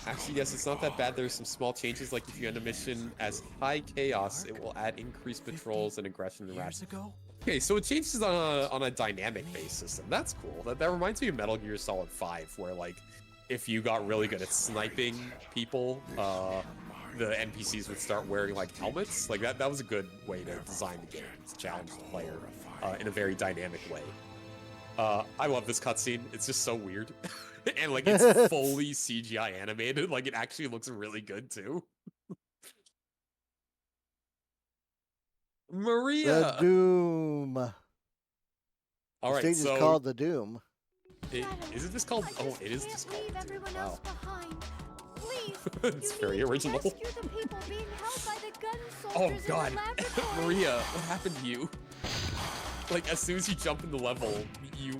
Actually, yes, it's not that bad. There's some small changes, like if you end a mission as high chaos, it will add increased patrols and aggression and rats. Okay, so it changes on a dynamic base system. That's cool. That reminds me of Metal Gear Solid 5, where like if you got really good at sniping people, the NPCs would start wearing like helmets. Like that was a good way to design the game, to challenge the player in a very dynamic way. I love this cutscene. It's just so weird. And like it's fully CGI animated. Like it actually looks really good too. Maria! The Doom. All right, the stage is called The Doom. Is it just called? Oh, it is just called The Doom. Wow. Please, it's very original. Oh god, Maria, what happened to you? Like as soon as you jump in the level, you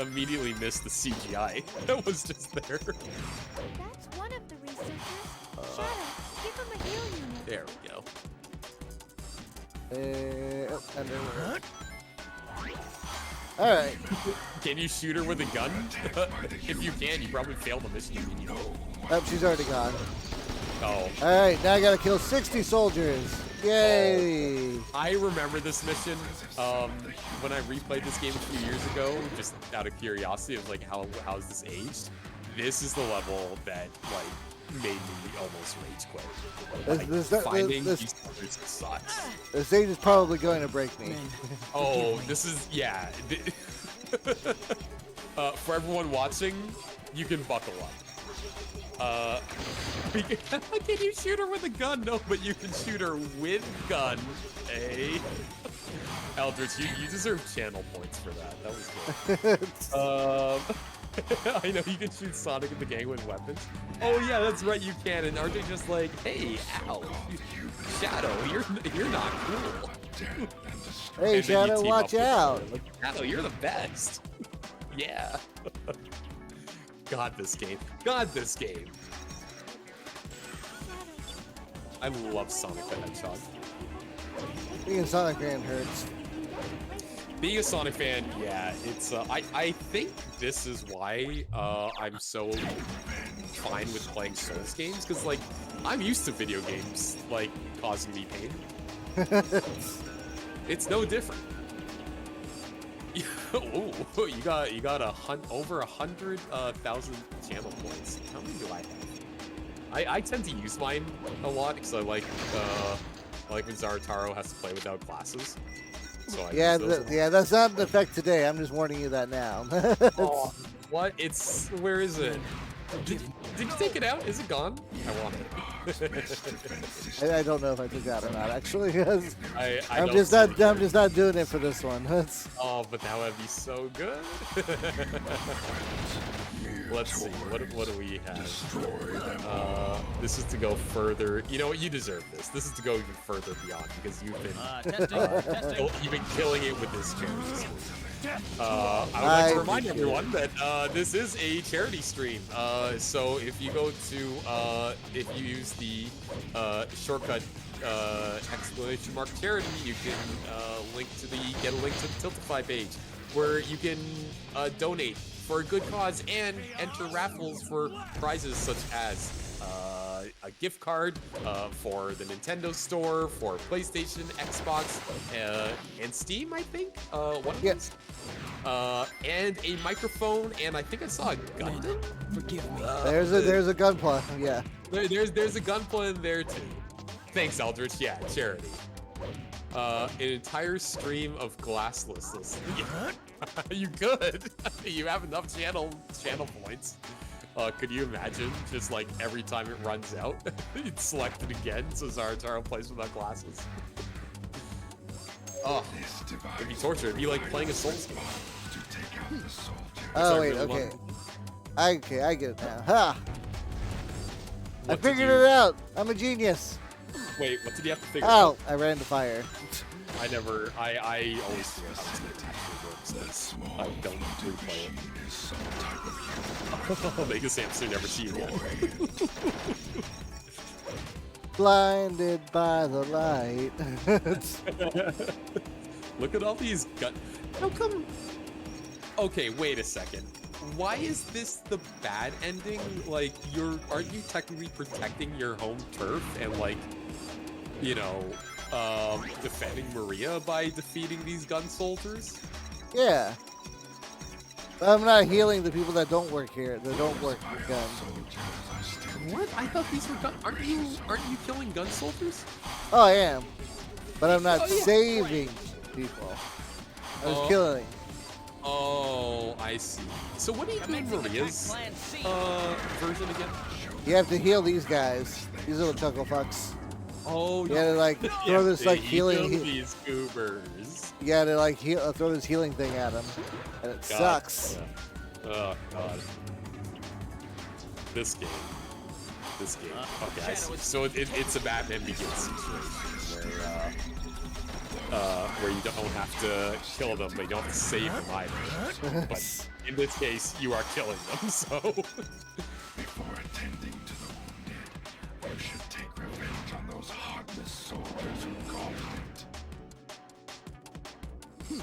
immediately miss the CGI that was just there. That's one of the researchers. Shadow, give him a heal unit. There we go. All right. Can you shoot her with a gun? If you can, you probably failed the mission. Oh, she's already gone. Oh. All right, now I gotta kill 60 soldiers. Yay! I remember this mission when I replayed this game a few years ago, just out of curiosity. I was like, how is this aged? This is the level that like made me almost rage quit. Finding these soldiers sucks. The stage is probably going to break me. Oh, this is yeah. For everyone watching, you can buckle up. Can you shoot her with a gun? No, but you can shoot her with gun. Hey, Eldritch, you deserve channel points for that. That was good. I know you can shoot Sonic and the gang with weapons. Oh yeah, that's right, you can. And aren't they just like, hey, ow, Shadow, you're not cool. Hey, And then you Shadow, team watch up with out. them. Like, Shadow, you're the best. Yeah. God, this game. God, this game. I love Sonic the Hedgehog. Being Sonic fan hurts. Being a Sonic fan, yeah, it's I think this is why I'm so fine with playing Souls games, because like I'm used to video games like causing me pain. It's no different. Oh, you got over 100,000 channel points. How many do I have? I tend to use mine a lot because I like when Zarataro has to play without glasses. So I Yeah, use those a lot. yeah, that's not an effect today. I'm just warning you that now. Oh, what? It's where is it? Did you take it out? Is it gone? I want it. I don't know if I took that or not. Actually, I I'm don't just see not. it. I'm just not doing it for this one. Oh, but that would be so good. Let's see. What do we have? This is to go further. You know what? You deserve this. This is to go even further beyond because you've been killing it with this charity. I would like to remind everyone that this is a charity stream. So if you go to if you use the shortcut ! charity, you can get a link to the Tiltify page where you can donate for a good cause and enter raffles for prizes such as a gift card for the Nintendo Store, for PlayStation, Xbox, and Steam, I think. One of these. And a microphone, and I think I saw a Gundam. Forgive me. There's a gunpla. Yeah. There's a Gunpla in there too. Thanks, Eldritch. Yeah, charity. An entire stream of glassless. Yeah. You could. You have enough channel points. Could you imagine just like every time it runs out, you'd select it again so Zarataro plays without glasses? Oh, it'd be torture. It'd be like playing a Souls game. Oh I wait. really Okay. want- I get it now. Ha! I What did figured you- it out. I'm a genius. Wait, what did you have to figure Oh, out? I ran into fire. I always figure out how this game actually works. That's, I don't replay it. I'll make a Samson never see you again. Blinded by the light. Look at all these gun. How come? Okay, wait a second. Why is this the bad ending? Like, aren't you technically protecting your home turf and like, you know, defending Maria by defeating these gun soldiers? Yeah. But I'm not healing the people that don't work here. That don't work with guns. What? I thought these were gun. Aren't you killing gun soldiers? Oh, I am. But I'm not Oh, yeah. saving people. I was killing. Oh, I see. So what do you do in Maria's version again? You have to heal these guys. These little chuckle fucks. Oh, You gotta like throw this like healing. These goobers. You gotta like throw this healing thing at them, and it God. sucks. Yeah. Oh God. This game. Okay, I see. So it's a Batman Begins situation where you don't have to kill them, but you don't have to save them either. But in this case, you are killing them. So. Before attending to the wounded, you should take revenge on those heartless soldiers who caused it.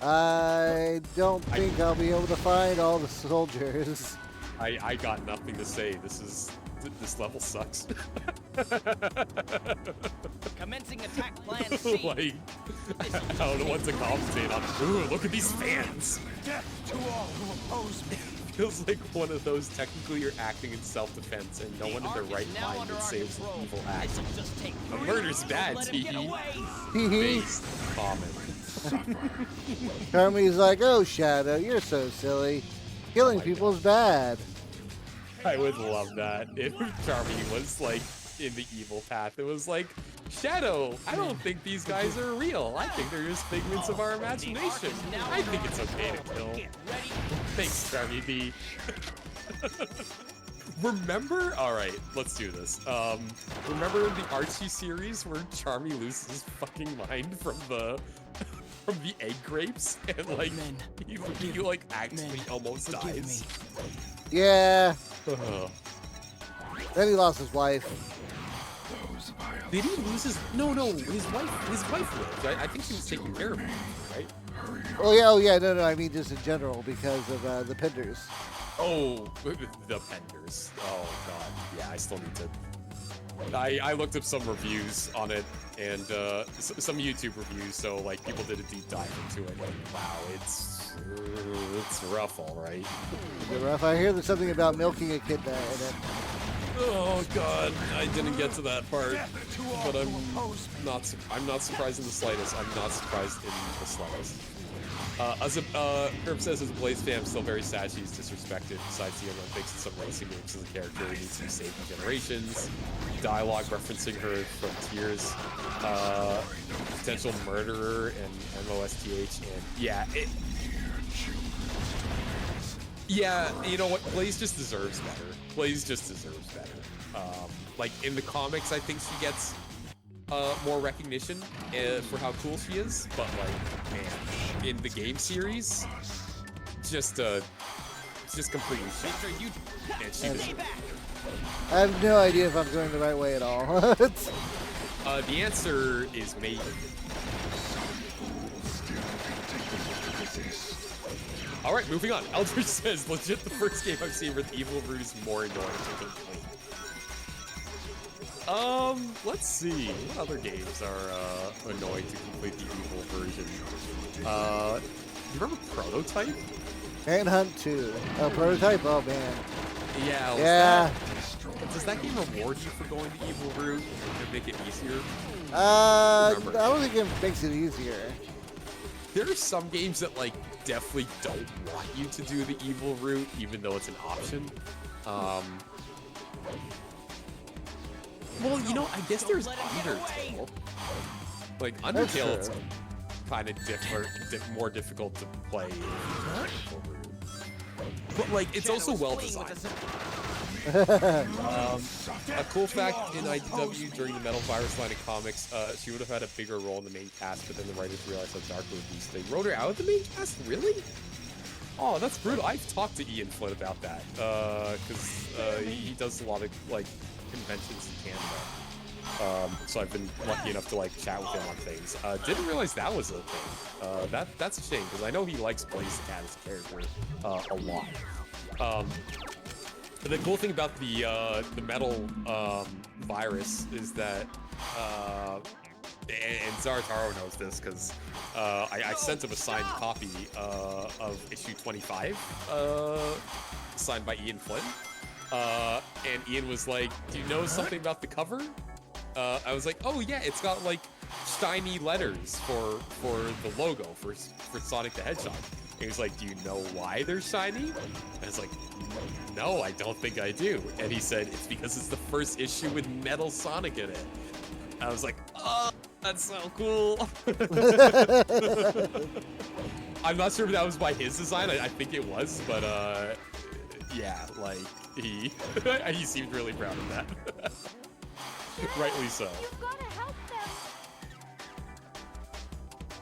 I don't think I'll be able to find all the soldiers. I got nothing to say. This level sucks. Commencing attack plan C. Like, I don't know what to commentate on. Ooh, look at these fans. Death to all who oppose me. Feels like one of those technically you're acting in self-defense and no one in their right mind would say it was an evil act. A murder's bad, tee. Based comment. Carmi's like, oh, Shadow, you're so silly. Killing people's bad. I would love that if Charmy was like in the evil path. It was like, Shadow, I don't think these guys are real. I think they're just figments of our imagination. I think it's okay to kill. Thanks, Charmy B. Remember? All right, let's do this. Remember the Archie series where Charmy loses his fucking mind from the egg grapes and like he like actually almost dies. Yeah. Ugh. Then he lost his wife. Did he lose his? No, his wife lived. I think he was taking care of her, right? Oh yeah, no, I mean just in general because of the Penders. Oh, the Penders. Oh god, yeah, I still need to. I looked up some reviews on it and some YouTube reviews. So like people did a deep dive into it. And, wow, it's rough, all right. Is it rough? I hear there's something about milking a kid in it. Oh god, I didn't get to that part, but I'm not surprised in the slightest. I'm not surprised in the slightest. Herb says, as a Blaze fan, I'm still very sad she's disrespected. Besides the Olympics and some racing games as a character who needs to be saved for generations. Dialogue referencing her from Tears. Potential murderer and MOSTH, and yeah, you know what? Blaze just deserves better. Blaze just deserves better. Like in the comics, I think she gets more recognition for how cool she is, but like, man, in the game series, just completely shit. And she deserves it. I have no idea if I'm going the right way at all. The answer is maybe. All right, moving on. Eldridge says, legit the first game I've seen with Evil Root is more annoying to complete. Let's see. What other games are annoying to complete the evil version? You remember Prototype? Manhunt 2. Oh, Prototype? Oh, man. Yeah. Yeah. Does that game reward you for going the evil route and make it easier? I don't think it makes it easier. There are some games that like definitely don't want you to do the evil route, even though it's an option. Well, you know, I guess there's Undertale. Like Undertale, it's kind of more difficult to play. But like, it's also well designed. A cool fact in IDW during the Metal Virus line of comics, she would have had a bigger role in the main cast, but then the writers realized how dark it would be, so they wrote her out of the main cast? Really? Oh, that's brutal. I've talked to Ian Flynn about that, because he does a lot of, like, conventions in Canada. So I've been lucky enough to, like, chat with him on things. Didn't realize that was a thing. That's a shame, because I know he likes Blaze the Cat as a character a lot. The cool thing about the metal virus is that, and Zarataro knows this because I sent him a signed copy of issue 25, signed by Ian Flynn. And Ian was like, "Do you know something about the cover?" I was like, "Oh yeah, it's got like shiny letters for the logo for Sonic the Hedgehog." He was like, "Do you know why they're shiny?" And I was like, "No, I don't think I do." And he said, "It's because it's the first issue with Metal Sonic in it." I was like, "Oh, that's so cool." I'm not sure if that was by his design. I think it was, but yeah, like he seemed really proud of that. Rightly so. You've gotta help them.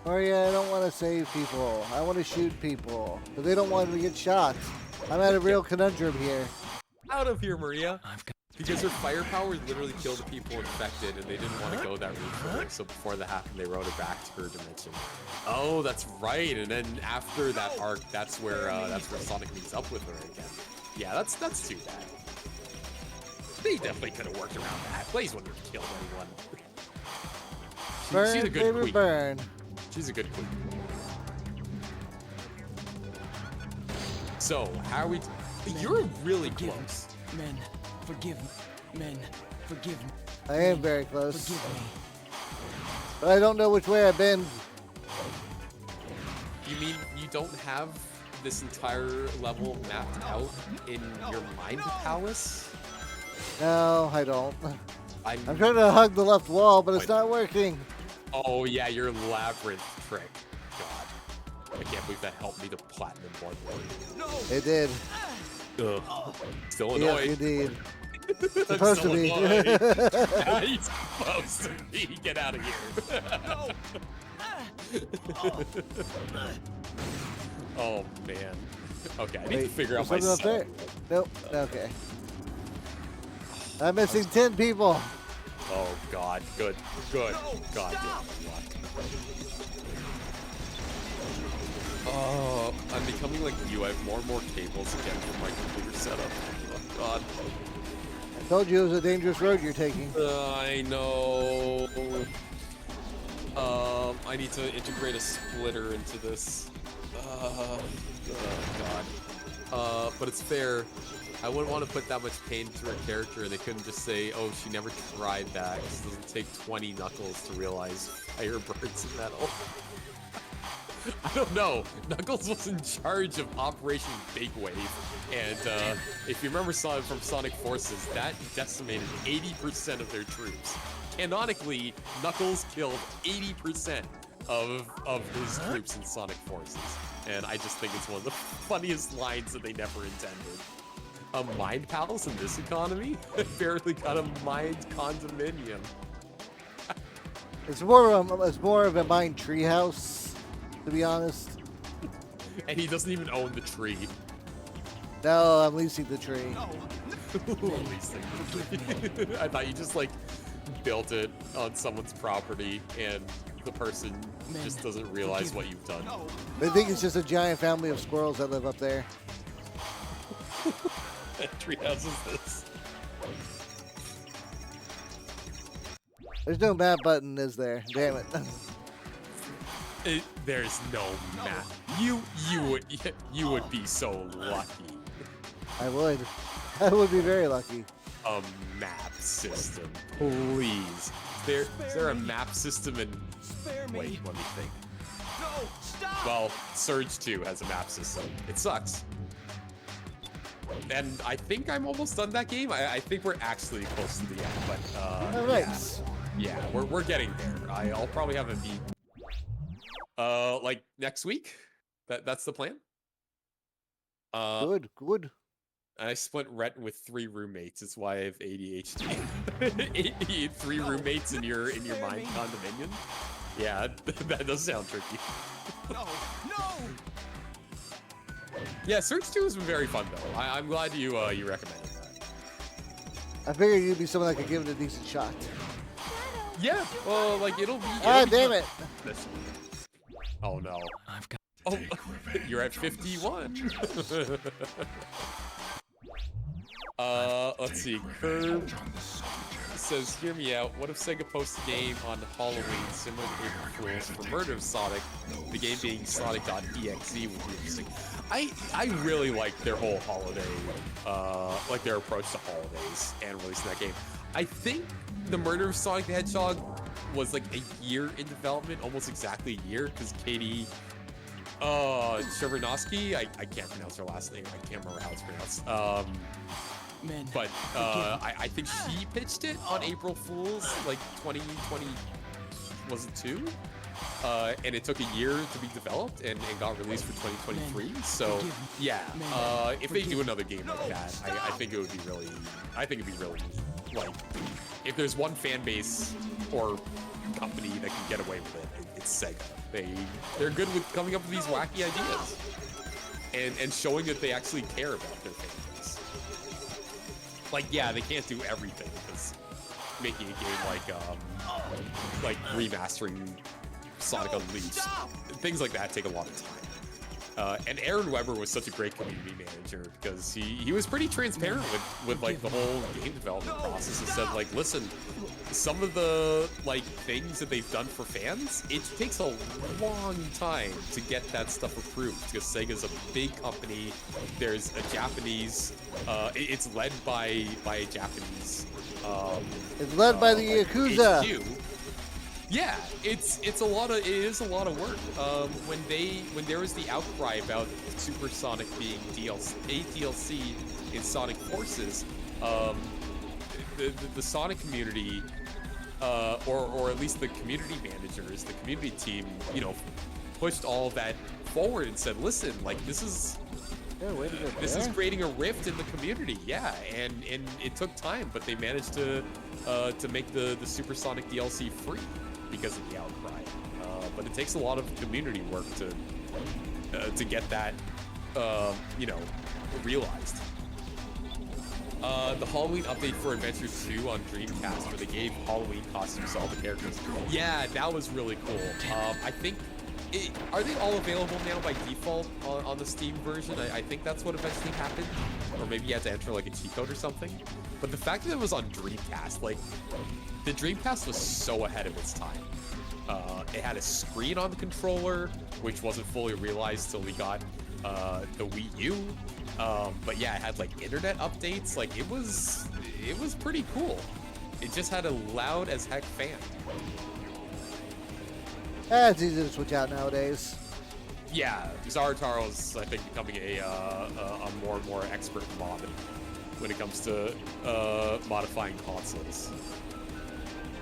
Or yeah, I don't want to save people. I want to shoot people, but they don't want to get shot. I'm at a real conundrum here. Out of here, Maria. Because her firepower literally killed the people infected, and they didn't want to go that route for her. So before that happened, they wrote it back to her dimension. Oh, that's right. And then after that arc, that's where Sonic meets up with her again. Yeah, that's too bad. They definitely could have worked around that. Blaze wouldn't have killed anyone. Burn, she's a good baby, queen. burn. She's a good queen. So, how are we... You're really close. Men, forgive me. Men, forgive me. I am very close. Forgive me. But I don't know which way I've been. You mean you don't have this entire level mapped out in your mind palace? No, I don't. I'm trying to hug the left wall, but it's not working. Oh yeah, your labyrinth trick. God, I can't believe that helped me to platinum one. It did. Ugh. Still Yeah, annoying. indeed. I'm Supposed so to be. annoyed. Yeah, he's supposed to be. Get out of here. Oh man. Okay, I need to figure out my something up there. setup. Nope. Okay. I'm missing 10 people. Oh god, good. God damn luck. Oh, I'm becoming like you. I have more and more cables again for my computer setup. Oh god. I told you it was a dangerous road you're taking. I know. I need to integrate a splitter into this. Oh god. But it's fair. I wouldn't want to put that much pain into her character, and they couldn't just say, "Oh, she never tried that." 'Cause it doesn't take 20 Knuckles to realize fire burns metal. I don't know. Knuckles was in charge of Operation Big Wave, and if you remember from Sonic Forces, that decimated 80% of their troops. Canonically, Knuckles killed 80% of his troops in Sonic Forces, and I just think it's one of the funniest lines that they never intended. A mind palace in this economy? I barely got a mind condominium. It's more of a mine treehouse, to be honest. And he doesn't even own the tree. No, I'm leasing the tree. Leasing the tree. I thought you just like built it on someone's property and the person just doesn't realize what you've done. They think it's just a giant family of squirrels that live up there. What treehouse is this? There's no map button, is there? Damn it. There's no map. You would be so lucky. I would. I would be very lucky. A map system, please. Is there a map system in? Wait, let me think. No, stop! Well, Surge 2 has a map system. It sucks. And I think I'm almost done that game. I think we're actually close to the end, but All right. yeah, we're getting there. I'll probably have a beat. Like next week. That's the plan. Good. I split rent with 3 roommates. It's why I have ADHD. 3 roommates in your mind condominium. Yeah, that does sound tricky. No! Yeah, Search 2 has been very fun though. I'm glad you recommended that. I figured you'd be someone that could give it a decent shot. Yeah, well, like it'll be. Damn it! Oh no. I've got. Oh, you're at 51. Let's see. Curb says, "Hear me out. What if Sega posts a game on Halloween similar to April Fools for Murder of Sonic? The game being Sonic.exe would be interesting." I really like their whole holiday, like their approach to holidays and releasing that game. I think the Murder of Sonic the Hedgehog was like a year in development, almost exactly a year, because Katie Chervinovsky, I can't pronounce her last name. I can't remember how it's pronounced. But I think she pitched it on April Fools, like 2020, was it 2? And it took a year to be developed and got released for 2023. So yeah, if they do another game like that, I think it would be really, it'd be really neat. Like, if there's one fan base or company that can get away with it, it's Sega. They're good with coming up with these wacky ideas and showing that they actually care about their fan base. Like, yeah, they can't do everything because making a game like remastering Sonic Unleashed, things like that take a lot of time. And Aaron Weber was such a great community manager because he was pretty transparent with like the whole game development process and said, like, listen, some of the like things that they've done for fans, it takes a long time to get that stuff approved because Sega's a big company. There's a Japanese, it's led by a Japanese. It's led by the Yakuza. HQ. Yeah, it is a lot of work. When there was the outcry about Supersonic being DLC in Sonic Forces, the Sonic community, or at least the community managers, the community team, pushed all of that forward and said, listen, like this is Yeah, way to go This there. is creating a rift in the community, yeah, and it took time, but they managed to make the Supersonic DLC free because of the outcry. But it takes a lot of community work to get that, you know, realized. The Halloween update for Adventure 2 on Dreamcast, where they gave Halloween costumes to all the characters. Yeah, that was really cool. I think. Are they all available now by default on the Steam version? I think that's what eventually happened. Or maybe you had to enter like a cheat code or something. But the fact that it was on Dreamcast, like, the Dreamcast was so ahead of its time. It had a screen on the controller, which wasn't fully realized till we got the Wii U. But yeah, it had like internet updates. Like, it was pretty cool. It just had a loud as heck fan. It's easy to switch out nowadays. Yeah, Zarataro's, I think, becoming a more and more expert mod when it comes to modifying consoles.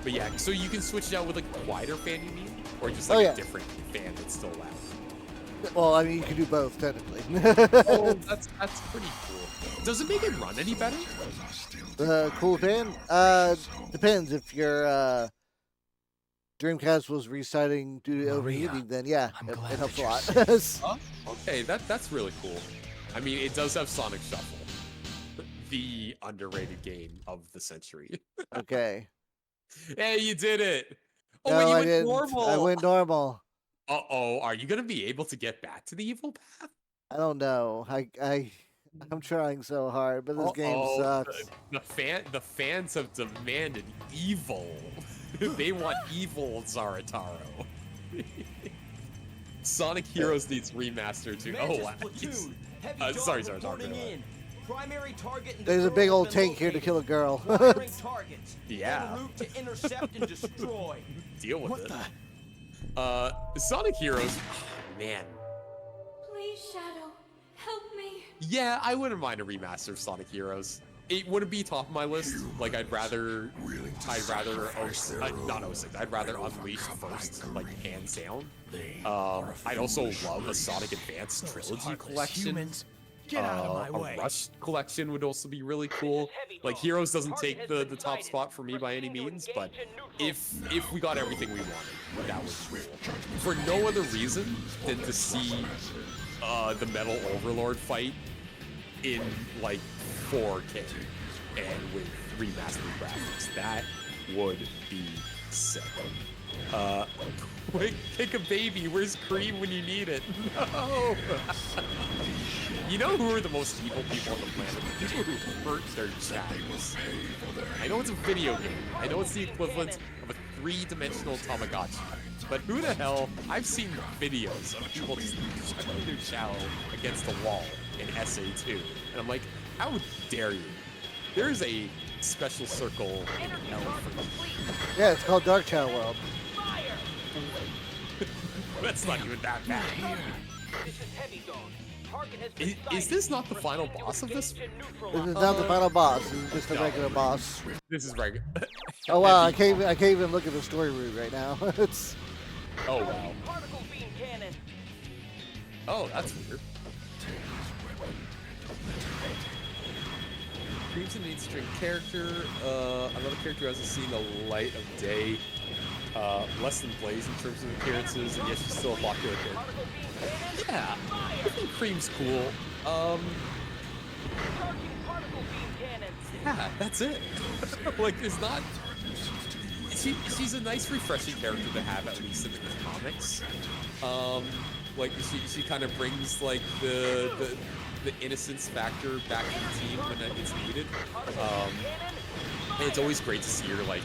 But yeah, so you can switch it out with like a quieter fan, you mean? Or just like a different fan that's still loud? Well, I mean, you can do both, technically. Oh, that's pretty cool. Does it make it run any better? The cool fan? Depends. If your Dreamcast was restarting due to overheating, then yeah, it helps a lot. Okay, that's really cool. I mean, it does have Sonic Shuffle, the underrated game of the century. Okay. Hey, you did it! Oh, No, wait, you I went didn't. normal! I went normal. Uh-oh, are you gonna be able to get back to the evil path? I don't know. I'm trying so hard, but this game sucks. The fans have demanded evil. They want evil Zarataro. Sonic Heroes needs remaster too. Oh, wow. Sorry, Zarataro. Primary target in the There's a girl big has old been tank here to located. kill a girl. Firing targets. Yeah. En route to intercept and destroy. Deal with it. Sonic Heroes. Oh, man. Please, Shadow, help me. Yeah, I wouldn't mind a remaster of Sonic Heroes. It wouldn't be top of my list. Like, I'd rather not 06. I'd rather Unleashed first, like, hands down. I'd also love a Sonic Advance trilogy collection. Get out of my way. A Rush collection would also be really cool. Like, Heroes doesn't take the top spot for me by any means, but if we got everything we wanted, that would be cool. For no other reason than to see the Metal Overlord fight in, like, 4K and with remastered graphics. That would be sick. Quick, kick a baby. Where's Cream when you need it? No! You know who are the most evil people on the planet? People who hurt their chatters. I know it's a video game. I know it's the equivalent of a three-dimensional Tamagotchi. But who the hell? I've seen videos of people just chucking their chow against the wall in SA2. And I'm like, how dare you? There's a special circle in hell for you. Yeah, it's called Dark Chow World. That's not even that bad. Is this not the final boss of this? This is not the final boss. This is just a regular boss. This is regular. Oh wow, I can't even look at the story route right now. It's. Oh wow. Oh, that's weird. Cream's an mainstream character. Another character who hasn't seen the light of day. Less than Blaze in terms of appearances, and yet she's still a popular character. Yeah, I think Cream's cool. Yeah, that's it. Like, it's not. She's a nice, refreshing character to have, at least in the comics. Like, she kind of brings like the innocence factor back to the team when it's needed. And it's always great to see her like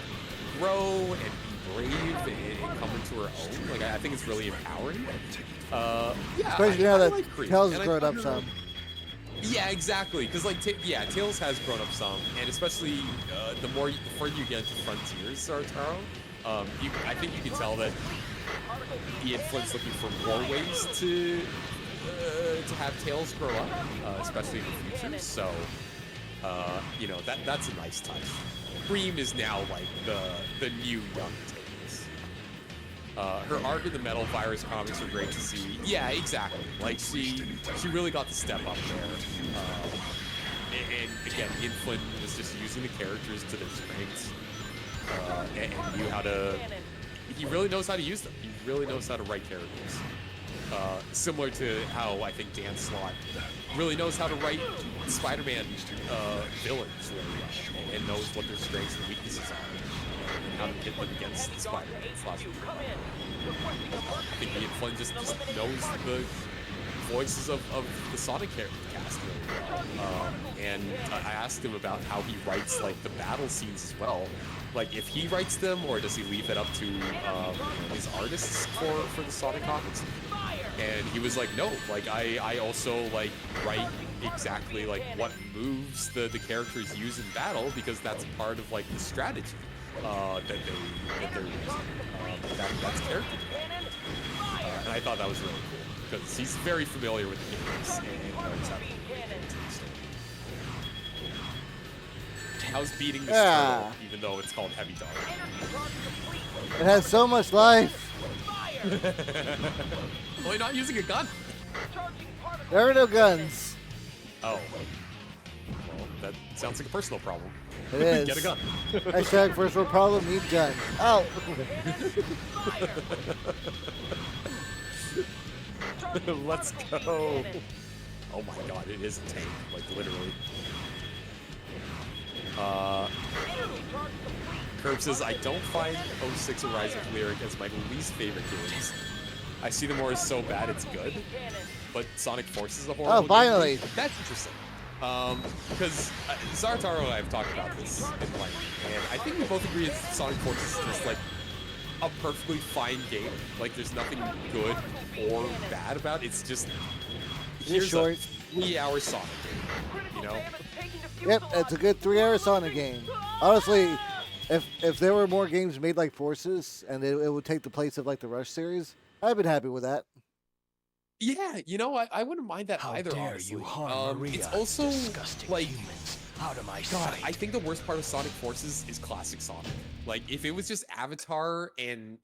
grow and be brave and come into her own. Like, I think it's really empowering. Yeah, Especially now that like Cream, Tails and has grown up her- some. Yeah, exactly. Because like, Tails has grown up some, and especially the further you get into Frontiers, Zarataro, I think you can tell that Ian Flint's looking for more ways to have Tails grow up, especially in the future. So, you know, that's a nice touch. Cream is now like the new young Tails. Her arc in the Metal Virus comics are great to see. Yeah, exactly. Like she really got to step up there. And again, Inflin was just using the characters to their strengths, and knew how to. He really knows how to use them. He really knows how to write characters. Similar to how I think Dan Slott really knows how to write Spider-Man villains really well, and knows what their strengths and weaknesses are, and how to pit them against Spider-Man. I think Ian Flynn just knows the voices of the Sonic cast really well. And I asked him about how he writes like the battle scenes as well. Like if he writes them or does he leave it up to his artists for the Sonic comics? And he was like, no, like I also like write exactly like what moves the characters use in battle because that's part of like the strategy that they're using. That's character development. And I thought that was really cool because he's very familiar with the games and knows how to how's beating this turtle, even though it's called Heavy Dog? It has so much life. Well, you're not using a gun. There are no guns. Oh. Well, that sounds like a personal problem. It is. Get a gun. Hashtag first world problem, need gun. Oh. Let's go. Oh my god, it is a tank, like literally. Curb says, I don't find 06 and Rise of Lyric as my least favorite games. I see them more as so bad it's good, but Sonic Forces is a horrible Oh, finally. game. That's interesting. Because Zarataro and I have talked about this in length, and I think we both agree that Sonic Forces is just like a perfectly fine game. Like there's nothing good or bad about it. It's just here's short. a 3-hour Sonic game, you know? Yep, it's a good 3-hour Sonic game. Honestly, if there were more games made like Forces and it would take the place of like the Rush series, I've been happy with that. Yeah, you know, I wouldn't mind that How either, dare honestly. you harm Maria, it's also, disgusting like, humans, out of my God, sight. I think the worst part of Sonic Forces is classic Sonic. Like, if it was just Avatar and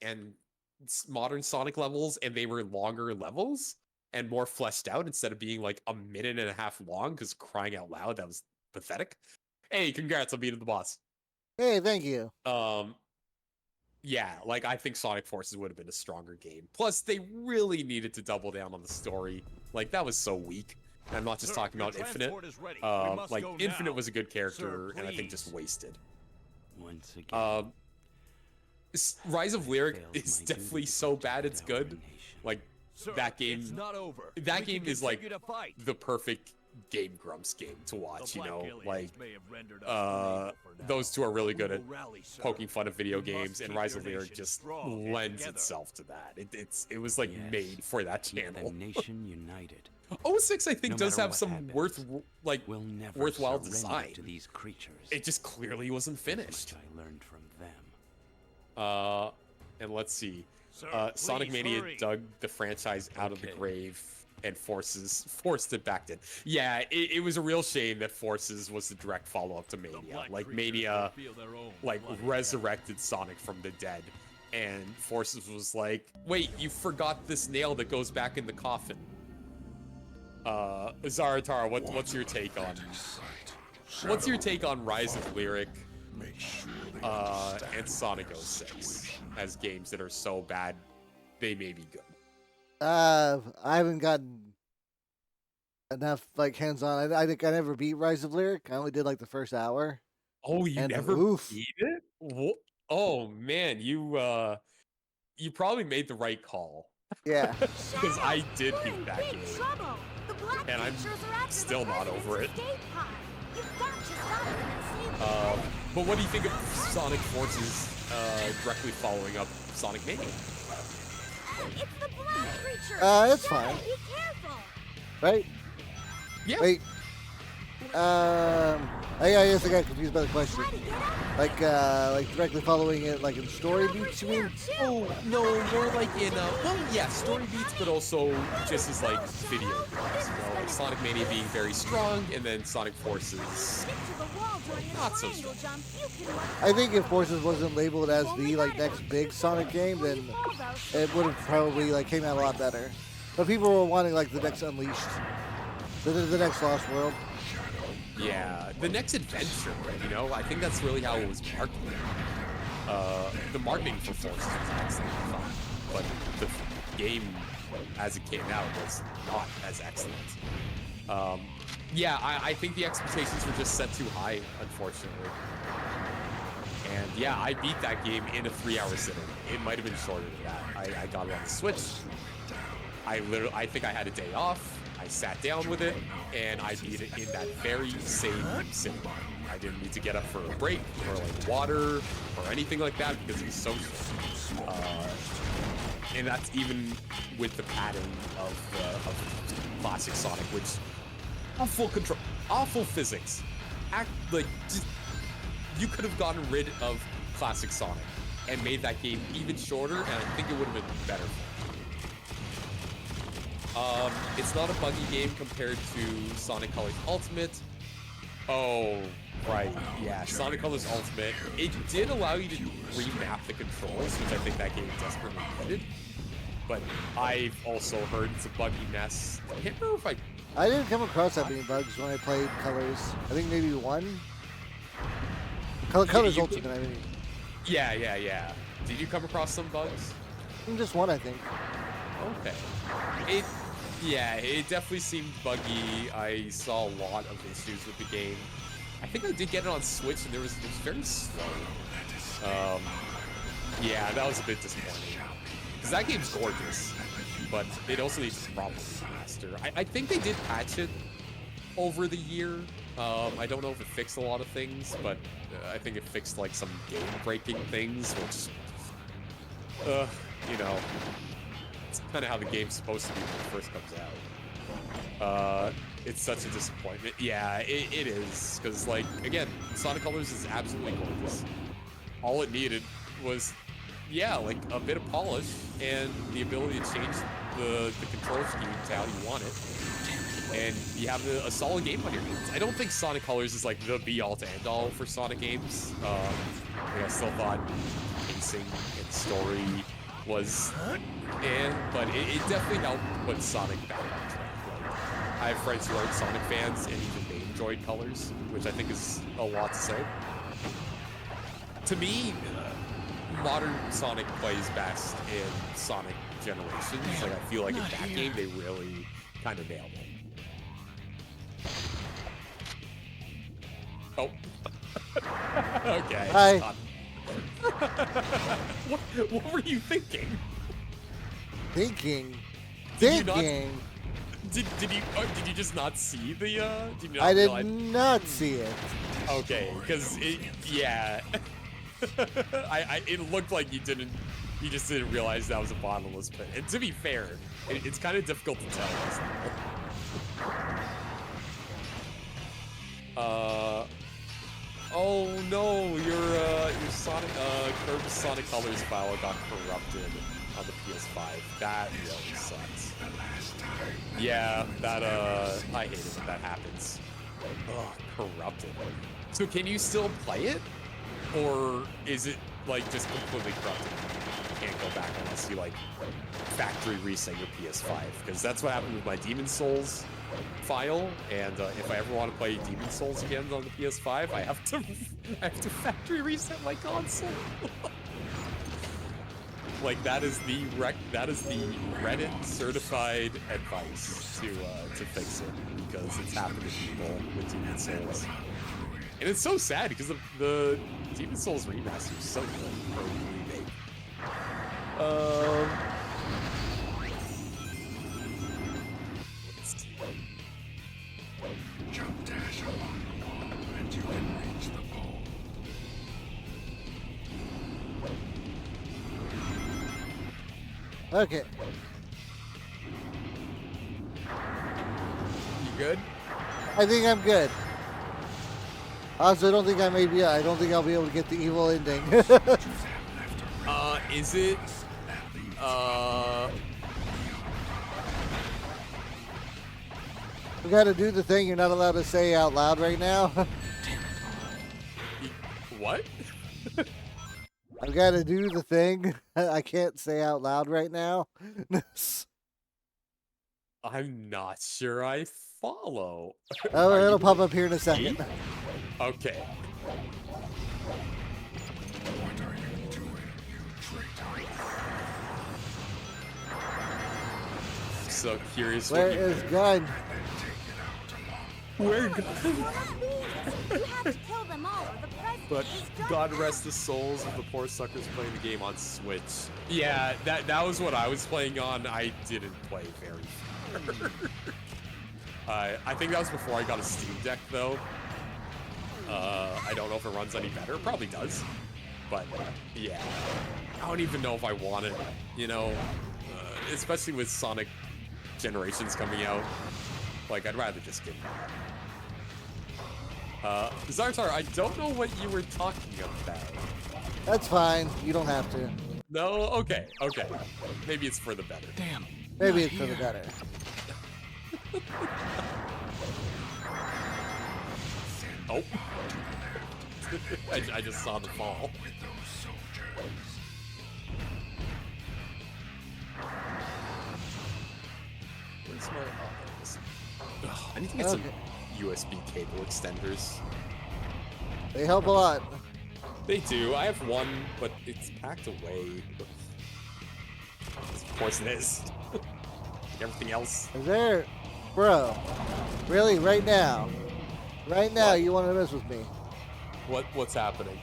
modern Sonic levels and they were longer levels and more fleshed out instead of being like a minute and a half long, because crying out loud, that was pathetic. Hey, congrats on beating the boss. Hey, thank you. Yeah, like I think Sonic Forces would have been a stronger game. Plus, they really needed to double down on the story. Like that was so weak. And I'm not just talking about Infinite. Like Infinite was a good character, and I think just wasted. Once again, Rise of Lyric is definitely so bad it's good. Like that game. That game is like the perfect Game Grumps game to watch, you know, like those two are really good at poking fun at video games, and Rise of Lyric just lends itself to that. It was like made for that channel. nation united. 06 I think does have some We'll never worthwhile surrender design. to these creatures. It just clearly wasn't finished. I learned from them. And let's see. Sonic Mania dug the franchise out of the grave and forced it back in. Yeah, it was a real shame that Forces was the direct follow-up to Mania. Like Mania, like resurrected Sonic from the dead, and Forces was like, wait, you forgot this nail that goes back in the coffin. Zarataro, what's your take on? What's your take on Rise of Lyric, and Sonic 06 as games that are so bad they may be good? I haven't gotten enough like hands-on. I think I never beat Rise of Lyric. I only did like the first hour. Oh, you And never oof. beat it? Oh man, you probably made the right call. Yeah. Because I did beat that game. And I'm still not over it. But what do you think of Sonic Forces directly following up Sonic Mania? It's the black creature. It's fine. Be careful. Right? Yeah. Wait. I guess I got confused by the question. Like directly following it, like in story beats, you mean? Oh, no, more like in, well, yeah, story beats, but also just as, like, video games. You know, like Sonic Mania being very strong, and then Sonic Forces not so strong. I think if Forces wasn't labeled as the like next big Sonic game, then it would have probably like came out a lot better. But people were wanting like the next Unleashed, the next Lost World. Yeah, the next adventure, you know? I think that's really how it was marketed. The marketing for Forces was excellent, I thought, but the game as it came out was not as excellent. Yeah, I think the expectations were just set too high, unfortunately. And yeah, I beat that game in a 3-hour sitting. It might have been shorter than that. I got it on the Switch. I think I had a day off. I sat down with it, and I beat it in that very same sitting. I didn't need to get up for a break, or like water, or anything like that, because it was so short. And that's even with the pattern of classic Sonic, which awful control, awful physics. Just, you could have gotten rid of classic Sonic and made that game even shorter, and I think it would have been better. It's not a buggy game compared to Sonic Colors Ultimate. Oh, right, yeah, Sonic Colors Ultimate. It did allow you to remap the controls, which I think that game desperately needed. But I've also heard it's a buggy mess. I can't remember if I didn't come across that many bugs when I played Colors. I think maybe one. Colors Ultimate, I mean. Yeah. Did you come across some bugs? Just one, I think. Okay. It definitely seemed buggy. I saw a lot of issues with the game. I think I did get it on Switch, and it was very slow. Yeah, that was a bit disappointing. Because that game's gorgeous, but it also needs to probably remaster. I think they did patch it over the year. I don't know if it fixed a lot of things, but I think it fixed like some game-breaking things, which, you know, it's kind of how the game's supposed to be when it first comes out. It's such a disappointment. Yeah, it is, because like, again, Sonic Colors is absolutely gorgeous. All it needed was, yeah, like a bit of polish and the ability to change the control scheme to how you want it. And you have a solid game on your hands. I don't think Sonic Colors is like the be-all to end-all for Sonic games. I still thought pacing and story was, but it definitely helped put Sonic back on track. Like, I have friends who aren't Sonic fans, and even they enjoyed Colors, which I think is a lot to say. To me, modern Sonic plays best in Sonic Generations. Like, I feel like in that game, they really kind of nailed it. Oh. Okay. Hi. What were you thinking? Thinking. Did you just not see the did you not I did realize? not see it. Okay, because yeah. It looked like you just didn't realize that was a bottomless pit. And to be fair, it's kind of difficult to tell. Oh no, your Sonic Kirby's Sonic Colors file got corrupted on the PS5. That really sucks. Yeah, that I hate it when that happens. Ugh, corrupted. So can you still play it? Or is it like just completely corrupted? You can't go back unless you like factory reset your PS5, because that's what happened with my Demon Souls file, and if I ever want to play Demon Souls again on the PS5, I have to factory reset my console. Like that is the Reddit certified advice to fix it, because it's happened to people with Demon Souls, and it's so sad because the Demon Souls remaster is so good for a remake. Jump dash along the wall, and you can reach the pole. Okay. You good? I think I'm good. Also, I don't think I don't think I'll be able to get the evil ending. Is it? We gotta do the thing you're not allowed to say out loud right now. What? I've got to do the thing I can't say out loud right now. I'm not sure I follow. Oh, Are it'll you- pop up here in a second. Okay. What are you doing, you traitor? So curious. Where what you- is Gun? Where? You have to kill them all, or the president But is done. God rest the souls of the poor suckers playing the game on Switch. Yeah, that was what I was playing on. I didn't play very far. I think that was before I got a Steam Deck, though. I don't know if it runs any better. It probably does. But, yeah. I don't even know if I want it, you know? Especially with Sonic Generations coming out. Like, I'd rather just get that. Zarataro, I don't know what you were talking about. That's fine. You don't have to. No? Okay. Maybe it's for the better. Damn. Maybe not it's for the here. better. Oh. I just saw the fall. With those soldiers. Where's my... Oh, I need to get some Okay. USB cable extenders. They help a lot. They do. I have one, but it's packed away. Of course it is. Everything else. Is there... Bro. Really? Right now? Right now you want to mess with me? What's happening?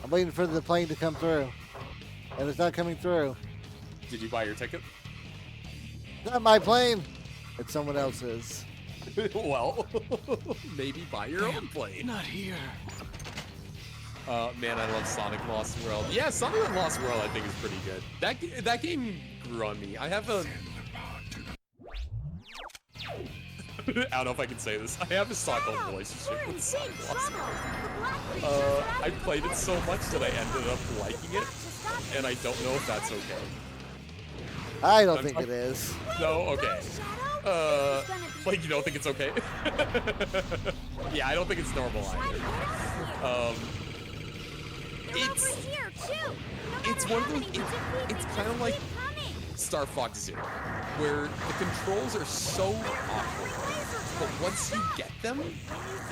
I'm waiting for the plane to come through. And it's not coming through. Did you buy your ticket? It's not my plane. It's someone else's. Well, maybe buy your own plane. Not here. Man, I love Sonic Lost World. Yeah, Sonic Lost World I think is pretty good. That game grew on me. I have a... I don't know if I can say this. I have a Stockholm relationship with Sonic Lost World. I played it so much that I ended up liking it, and I don't know if that's okay. I don't think it is. No? Okay. Like you don't think it's okay? Yeah, I don't think it's normal either. It's one of those, it's kind of like Star Fox Zero, where the controls are so awkward, but once you get them,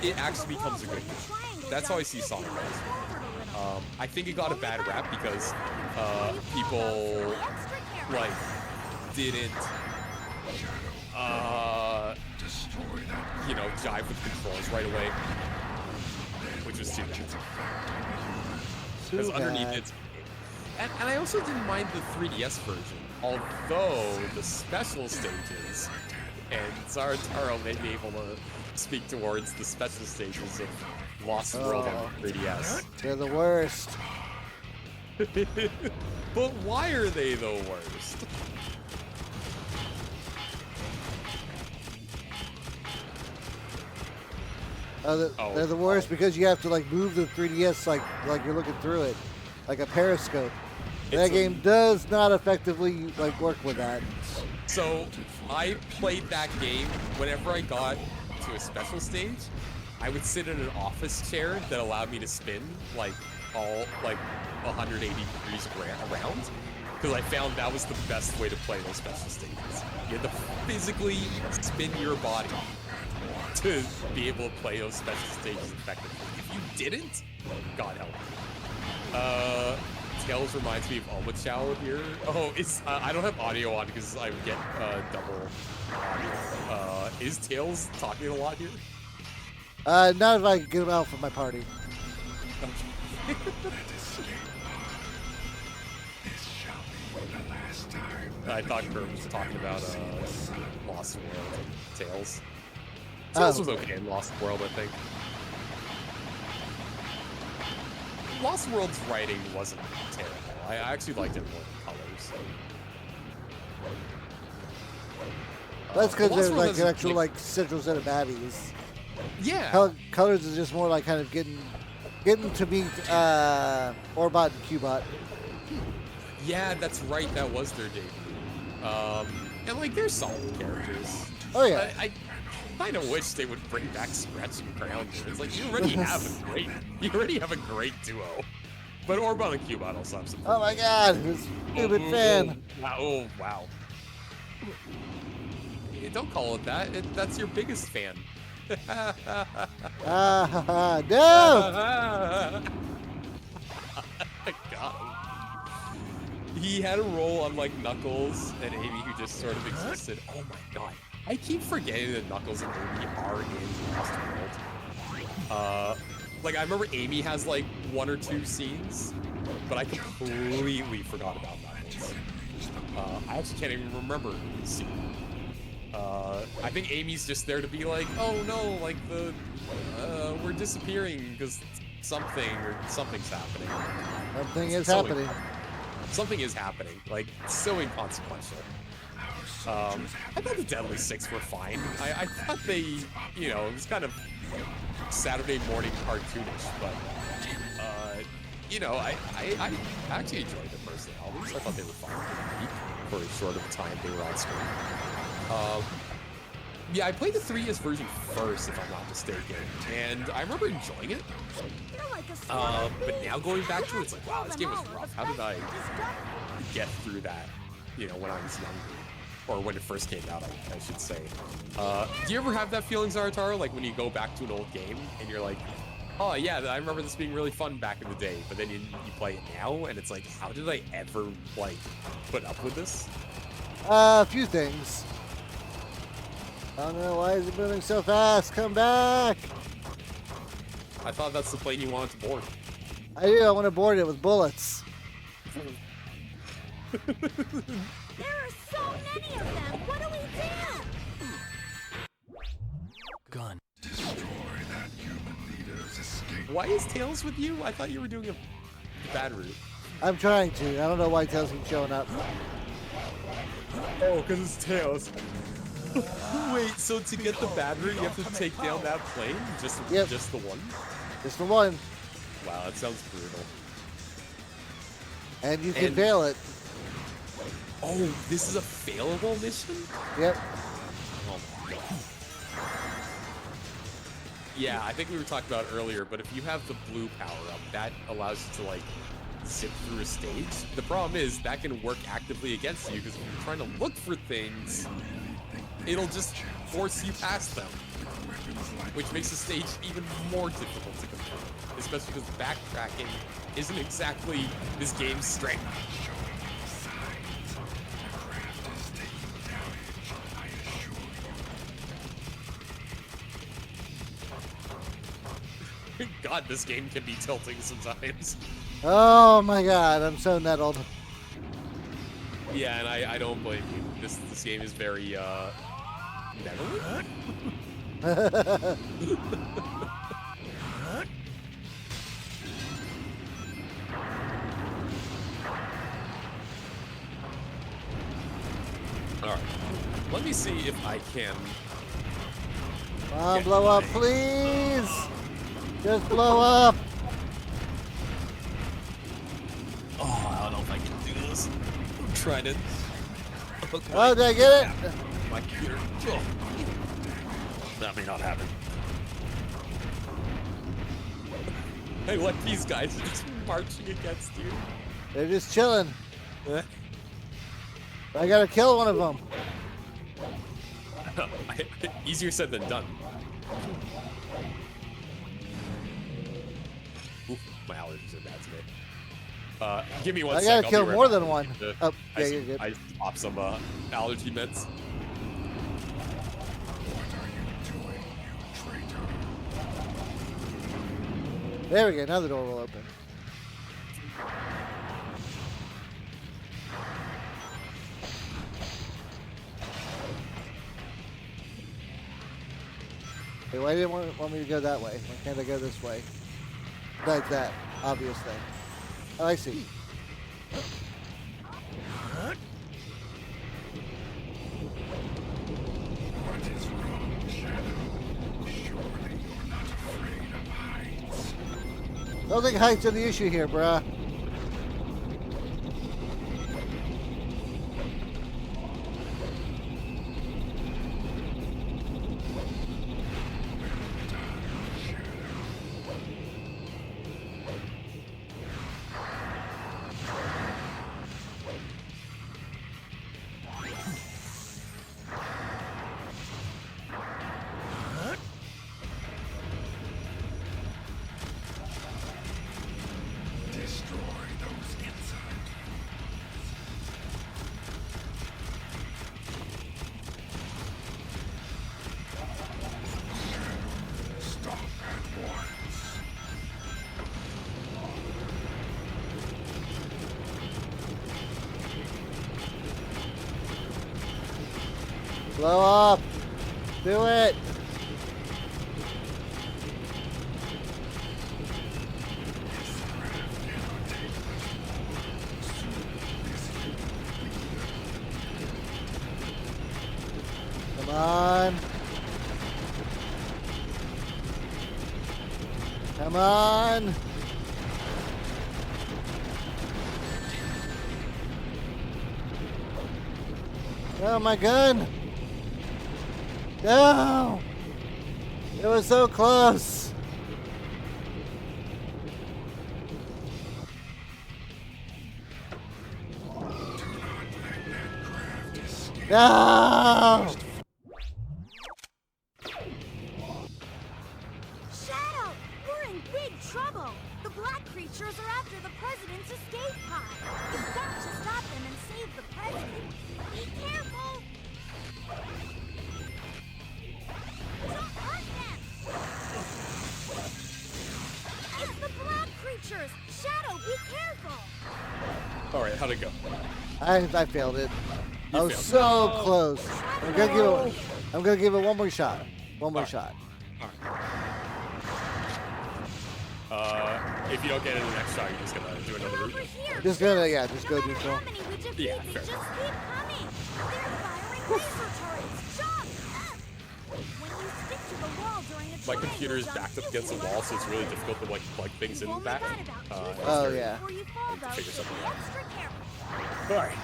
it actually becomes a good game. That's how I see Sonic as. I think it got a bad rap because people like didn't you know, jive with controls right away, which was too bad. Because underneath it's... And I also didn't mind the 3DS version, although the special stages, and Zarataro may be able to speak towards the special stages of Lost World on 3DS. They're the worst. But why are they the worst? They're the worst because you have to like move the 3DS like you're looking through it, like a periscope. That game does not effectively like work with that. So I played that game whenever I got to a special stage. I would sit in an office chair that allowed me to spin like all like 180 degrees around, because I found that was the best way to play those special stages. You had to physically spin your body to be able to play those special stages effectively. If you didn't, God help you. Tails reminds me of Omochao here. Oh, it's I don't have audio on because I would get double audio. Is Tails talking a lot here? Not if I can get him out from my party. I thought Kurt was talking about Lost World and Tails. Tails was okay in Lost World, I think. Lost World's writing wasn't terrible. I actually liked it more than colors. That's because Lost there's World like has an a actual like central set of baddies. Yeah. Colors is just more like kind of getting to meet Orbot and Cubot. Yeah, that's right. That was their debut. And like they're solid characters. Oh yeah. I kind of wish they would bring back Scratch and Grounder. It's like you already have a great duo. But Orbot and Cubot also have some. Oh my God, this stupid fan. Oh wow. Don't call it that. That's your biggest fan. No! God. He had a role on like Knuckles and Amy who just sort of existed. Oh my God. I keep forgetting that Knuckles and Amy are in Lost World. Like I remember Amy has like 1 or 2 scenes, but I completely forgot about Knuckles. I actually can't even remember the scene. I think Amy's just there to be like, oh no, like we're disappearing because something's happening. Something is happening. Like, so inconsequential. I thought the Deadly Six were fine. I thought they, it was kind of Saturday morning cartoonish, but, I actually enjoyed the personalities. I thought they were fine for as short of a time they were on screen. Yeah, I played the 3DS version first, if I'm not mistaken, and I remember enjoying it. But now going back to it, it's like, wow, this game was rough. How did I get through that, when I was younger? Or when it first came out, I should say. Do you ever have that feeling, Zarataro? Like when you go back to an old game and you're like, oh yeah, I remember this being really fun back in the day, but then you play it now and it's like, how did I ever, put up with this? A few things. I don't know, why is it moving so fast? Come back! I thought that's the plane you wanted to board. I do, I want to board it with bullets. There are so many of them. What do we do? Gun. Destroy that human leader's escape. Why is Tails with you? I thought you were doing a bad route. I'm trying to. I don't know why Tails keeps showing up. Oh, because it's Tails. Wait, so to get the bad route, you have to take down that plane? Just the one? Just the one. Wow, that sounds brutal. And you can fail it. Oh, this is a failable mission? Yep. Oh my God. Yeah, I think we were talking about it earlier, but if you have the blue power-up, that allows you to, zip through a stage. The problem is, that can work actively against you, because if you're trying to look for things, it'll just force you past them, which makes the stage even more difficult to complete, especially because backtracking isn't exactly this game's strength. God, this game can be tilting sometimes. Oh my God, I'm so nettled. Yeah, and I don't blame you. This game is very, never. Alright. Let me see if I can... Come on, blow up, please! Just blow up! Oh, I don't know if I can do this. I'm trying to... Oh, did I get it? My computer. Oh. That may not happen. I like these guys just marching against you. They're just chilling. I gotta kill one of them. Easier said than done. Oof, my allergies are bad today. Give me one I sec. gotta kill more than one. Oh, yeah, you're good. I pop some allergy meds. There we go. Now the door will open. Hey, why didn't you want me to go that way? Why can't I go this way? Like that. Obvious thing. Oh, I see. What is wrong, Shadow? Surely don't think height's are the issue here, bruh. Destroy those inside. Stop at once. Blow up. Do it. Come on. Come on. Oh, my gun. No. It was so close. No. Shadow, we're in big trouble. The black creatures are after the president's escape pod. You've got to stop them and save the president. Be careful. Don't hurt them. It's the black creatures. Shadow, be careful. All right, how'd it go? I failed it. I You was failed. so close. I'm gonna give it one more shot. One more shot. If you don't get it in the next shot, you're just gonna do another Over route. here. Just gonna, yeah, just No go matter neutral. how many we defeat, Yeah, they fair. just keep coming. They're firing laser turrets. Jump! When you stick to the wall during a My triangle computer is jump, backed up you against the can wall, learn so it's really difficult to like plug things You've in only back. got about 2 it's Oh, very- yeah. before you fall, though, figure so something be out. extra careful. All right.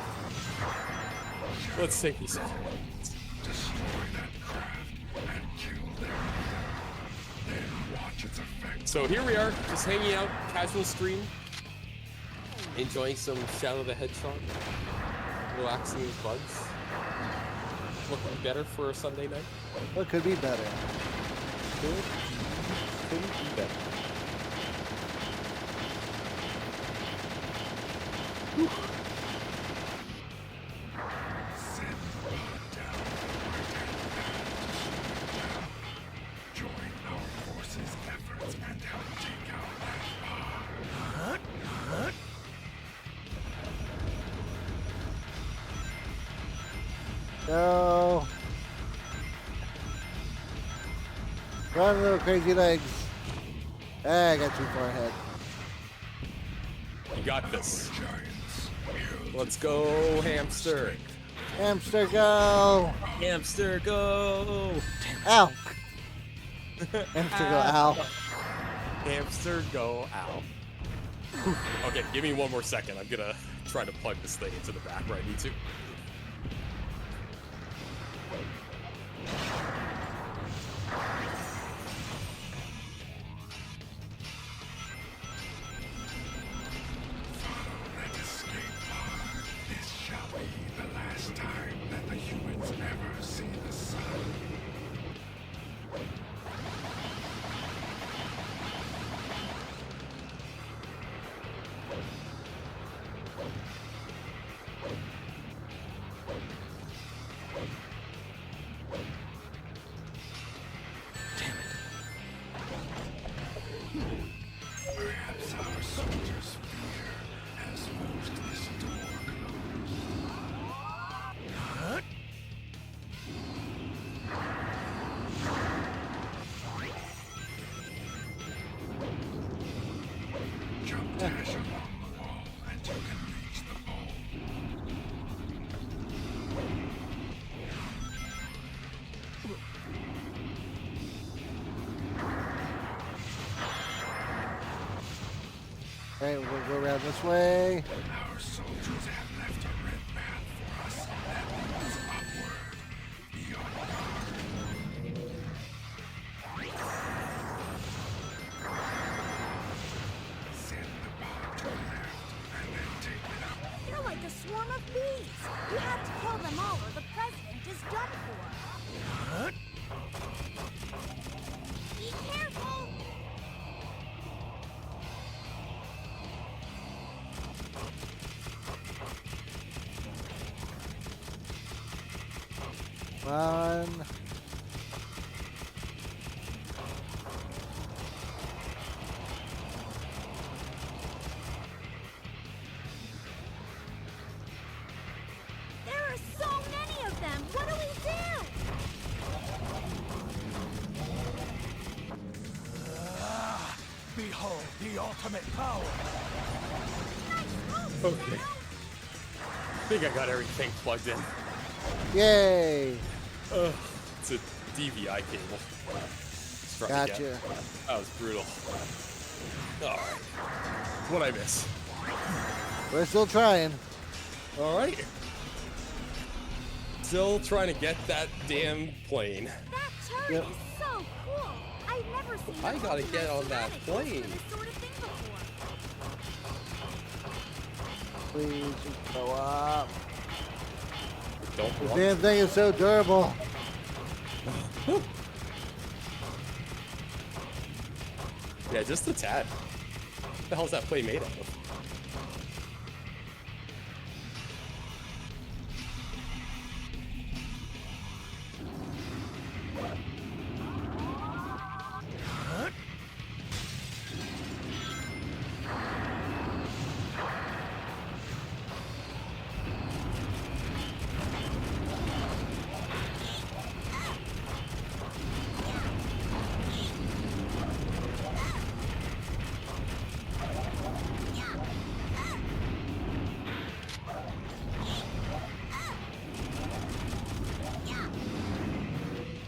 Let's take these. Destroy that craft and kill their leader. Then watch its effect. So here we are, just hanging out, casual stream, enjoying some Shadow the Hedgehog, relaxing with bugs. Looking better for a Sunday night. What could be better? Couldn't be better. Send the pod down. Join our forces' efforts and help take out that pod. No. Run, little crazy legs. Ah, I got too far ahead. You got this. Giants. Let's go, hamster. Hamster, go. Hamster, go. Ow. Hamster, go. Ow. Hamster, go, ow. Okay, give me one more second. I'm gonna try to plug this thing into the back where I need to. That escape pod. This shall be the last time that the humans ever see the sun. Perhaps our soldiers' fear has forced this door closed. Jump dash along the wall and you can reach the pole. Alright, we're gonna go around this way. Our soldiers have left a red path for us. That leads upward, beyond guard. Send the bomb to the left, and then take it up. They're like a swarm of bees. You have to kill them all or the president is done for. Be careful! Come on. There are so many of them! What do we do? Behold the ultimate power. Okay. I think I got everything plugged in. Yay! It's a DVI cable. It's trying to Gotcha. get- That was brutal. Alright. What'd I miss? We're still trying. Alright. Still trying to get that damn plane. That turret Yep. is so cool! I've never seen I a gotta get on that schematic plane. for this sort of thing before. Please just go up. Don't This want damn thing is so durable. Yeah, just a tad. What the hell's that plane made of?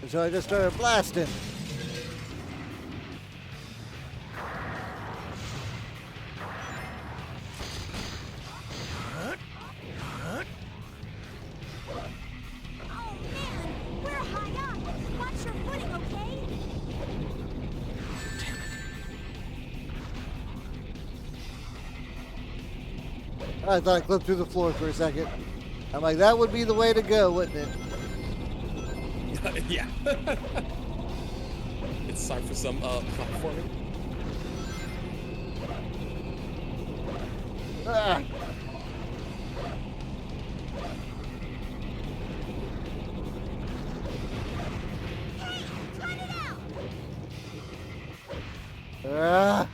And so I just started blasting. Oh man, we're high up. Watch your footing, okay? I thought I clipped through the floor for a second. I'm like, that would be the way to go, wouldn't it? Yeah. It's time for some platforming. Ah. Hey, cut it out! Ah.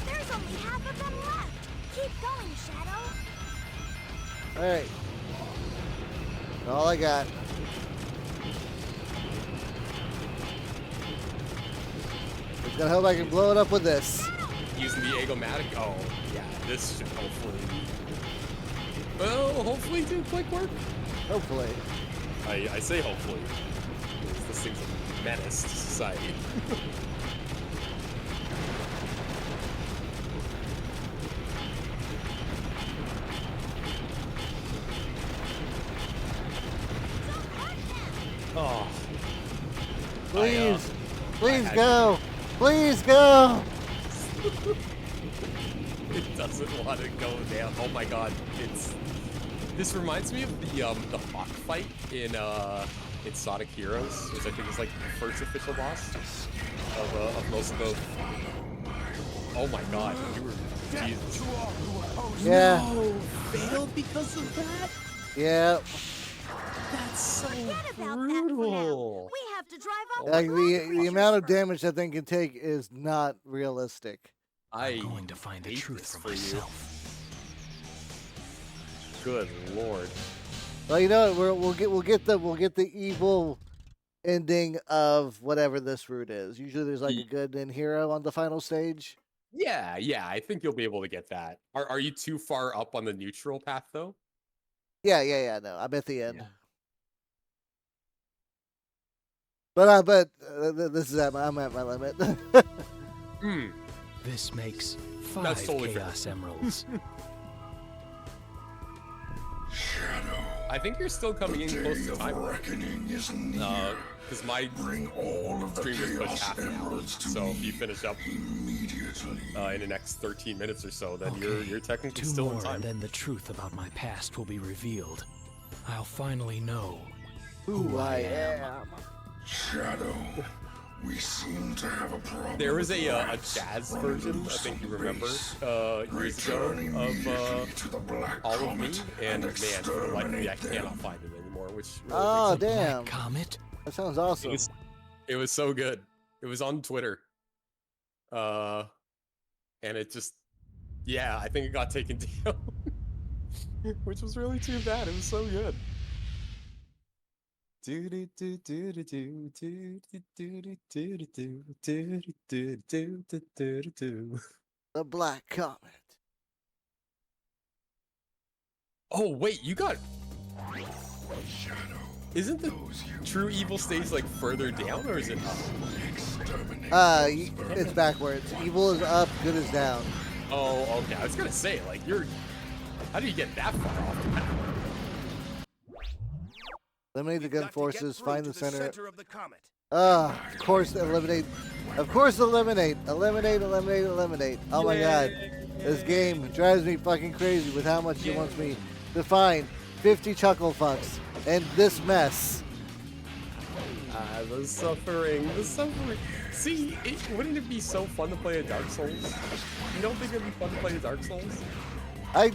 There's only half of them left. Keep going, Shadow. All right. All I got. Just gonna hope I can blow it up with this. Using the Egomatic. Oh, yeah. This should hopefully. Well, hopefully do quick work. Hopefully. I say hopefully. Because this thing's a menace to society. Don't hurt them. Oh. Please. Please had- go. Please go. It doesn't want to go down. Oh my god. This reminds me of the Hawk fight in Sonic Heroes, which I think is like the first official boss of most of the. Oh my god, you were Jesus. Yeah. No, failed because of that? Yeah. That's so Forget about that for now. brutal. We have to drive up Like the the creatures amount of first. damage that thing can take is not realistic. I I'm going to find the hate truth this for for you. myself. Good lord. Well, you know what? We'll get the evil ending of whatever this route is. Usually, there's like a good and hero on the final stage. Yeah, I think you'll be able to get that. Are you too far up on the neutral path though? Yeah. No, I'm at the end. Yeah. But this is I'm at my limit. This makes That's 5 totally fair. Chaos Emeralds. Shadow. I think you're still coming in close to Day of time. reckoning is near. Because my Bring all of the stream was pushed Chaos half an hour. Emeralds to So me if you finish up immediately. in the next 13 minutes or so, then Okay, you're technically 2 still more in time. and then the truth about my past will be revealed. I'll finally know Who I am. Shadow. We seem to have a problem. There was with a rats. jazz One of version, them I think you some remember, base. years ago Return immediately of to the Black All of Me, Comet and man, for the life of me, I exterminate cannot them. find it anymore, which really Oh makes damn, Black Comet. that sounds awesome. it was so good. It was on Twitter. And it just, yeah, I think it got taken down, which was really too bad. It was so good. The Black Comet. Oh wait, you got. Shadow. Isn't the Those you true evil stage like further down, or is it up? exterminate. It's backwards. Evil is up, good is down. Oh, okay. I was gonna say, like, you're. How do you get that far off the map? Eliminate the gun forces, find the center. of the comet. Of course, eliminate. Of course, eliminate. Eliminate. Oh my god. This game drives me fucking crazy with how much it wants me to find 50 chuckle fucks and this mess. The suffering. See, wouldn't it be so fun to play a Dark Souls? You don't think it'd be fun to play a Dark Souls? I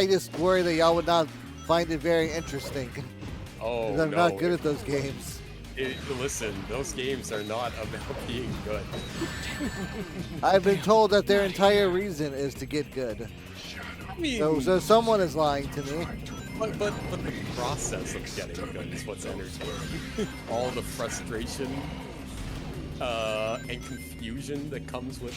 just worry that y'all would not find it very interesting. Oh, 'Cause I'm no. not good at those games. Listen, those games are not about being good. I've been told that their entire reason is to get good. I mean, So someone is lying to me. but the process of getting good is what's entertaining. All the frustration and confusion that comes with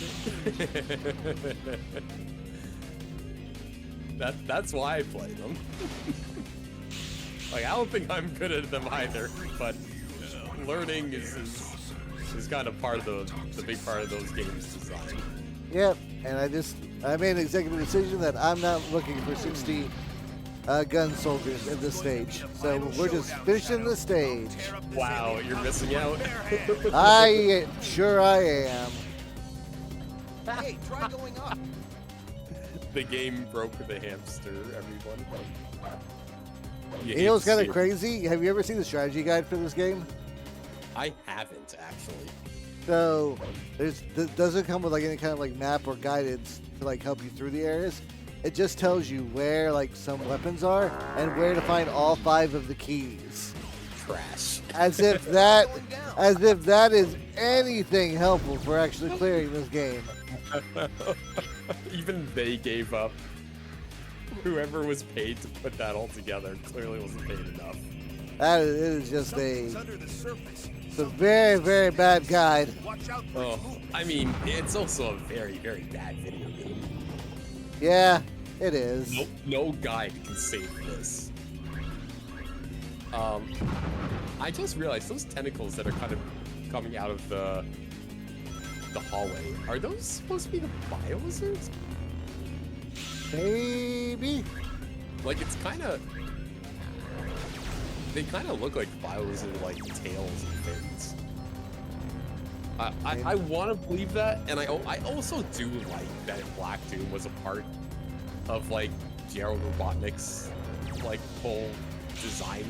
it. That's why I play them. Like, I don't think I'm good at them either, but learning is kind of part of the big part of those games' design. Yep, and I made an executive decision that I'm not looking for 60 gun soldiers in this stage. So we're just finishing the stage. Wow, you're missing out. I am. Hey, try going up. The game broke the hamster, everyone. You know what's kind of hate to see it. crazy? Have you ever seen the strategy guide for this game? I haven't, actually. So doesn't come with like any kind of like map or guidance to like help you through the areas. It just tells you where like some weapons are and where to find all 5 of the keys. Trash. As if that is anything helpful for actually clearing this game. Even they gave up. Whoever was paid to put that all together clearly wasn't paid enough. It is just Something's a under the surface. very, very bad guide. Watch out for Oh, I mean, it's also a very, very bad video game. Yeah, it is. No guide can save this. I just realized those tentacles that are kind of coming out of the hallway, are those supposed to be the bio-lizards? Maybe. Like, it's kind of... They kind of look like bio-lizard, like, tails and fins. I want to believe that, and I also do like that Black Doom was a part of, like, Gerald Robotnik's, like, whole design.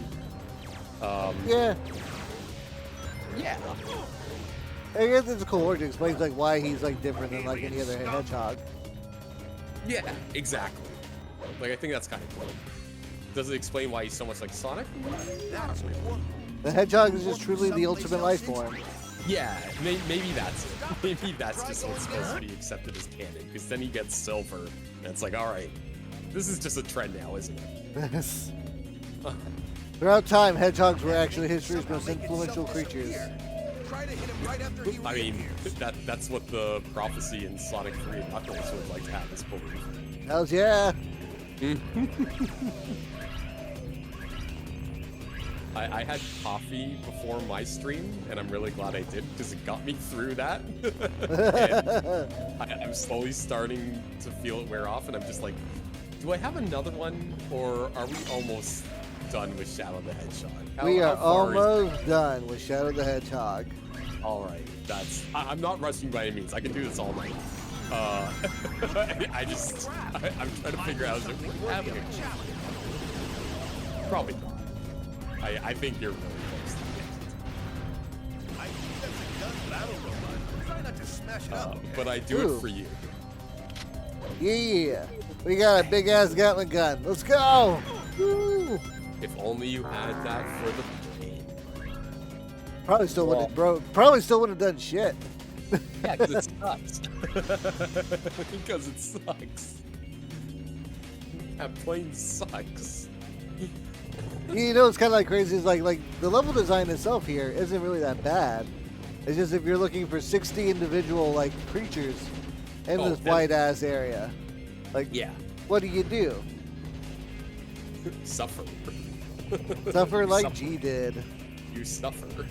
Yeah. Yeah. I guess it's a cool word. It explains like why he's like different than like any other hedgehog. Yeah, exactly. Like, I think that's kind of cool. Does it explain why he's so much like Sonic? that's cool. The hedgehog is just truly the ultimate life form. Yeah, maybe that's it. Maybe that's just what's supposed to be accepted as canon, because then he gets silver, and it's like, alright, this is just a trend now, isn't it? Throughout time, hedgehogs were actually history's most influential creatures. Try to hit him right after he I mean, that's what the prophecy in Sonic 3 and Knuckles would like to have us believe. Hells yeah! I had coffee before my stream, and I'm really glad I did because it got me through that. And I'm slowly starting to feel it wear off, and I'm just like, do I have another one, or are we almost done with Shadow the Hedgehog? We are how far almost done with Shadow the Hedgehog. All right, I'm not rushing by any means. I can do this all night. I'm trying to figure out, is it worth having a Probably not. I think you're really close to I think that's a gun battle robot. Try not to smash it up. it. But I do Ooh. it for you. Yeah! We got a big ass Gatling gun. Let's go! Woo! If only you had that for the game. Probably still wouldn't, bro. Probably still wouldn't have done shit. Yeah, because it sucks. Because it sucks. That plane sucks. You know, it's kind of like crazy. Is like the level design itself here isn't really that bad. It's just if you're looking for 60 individual like creatures in Oh, this then- wide ass area, like Yeah. what do? Suffer. Suffer like Suffer. G did. You suffer.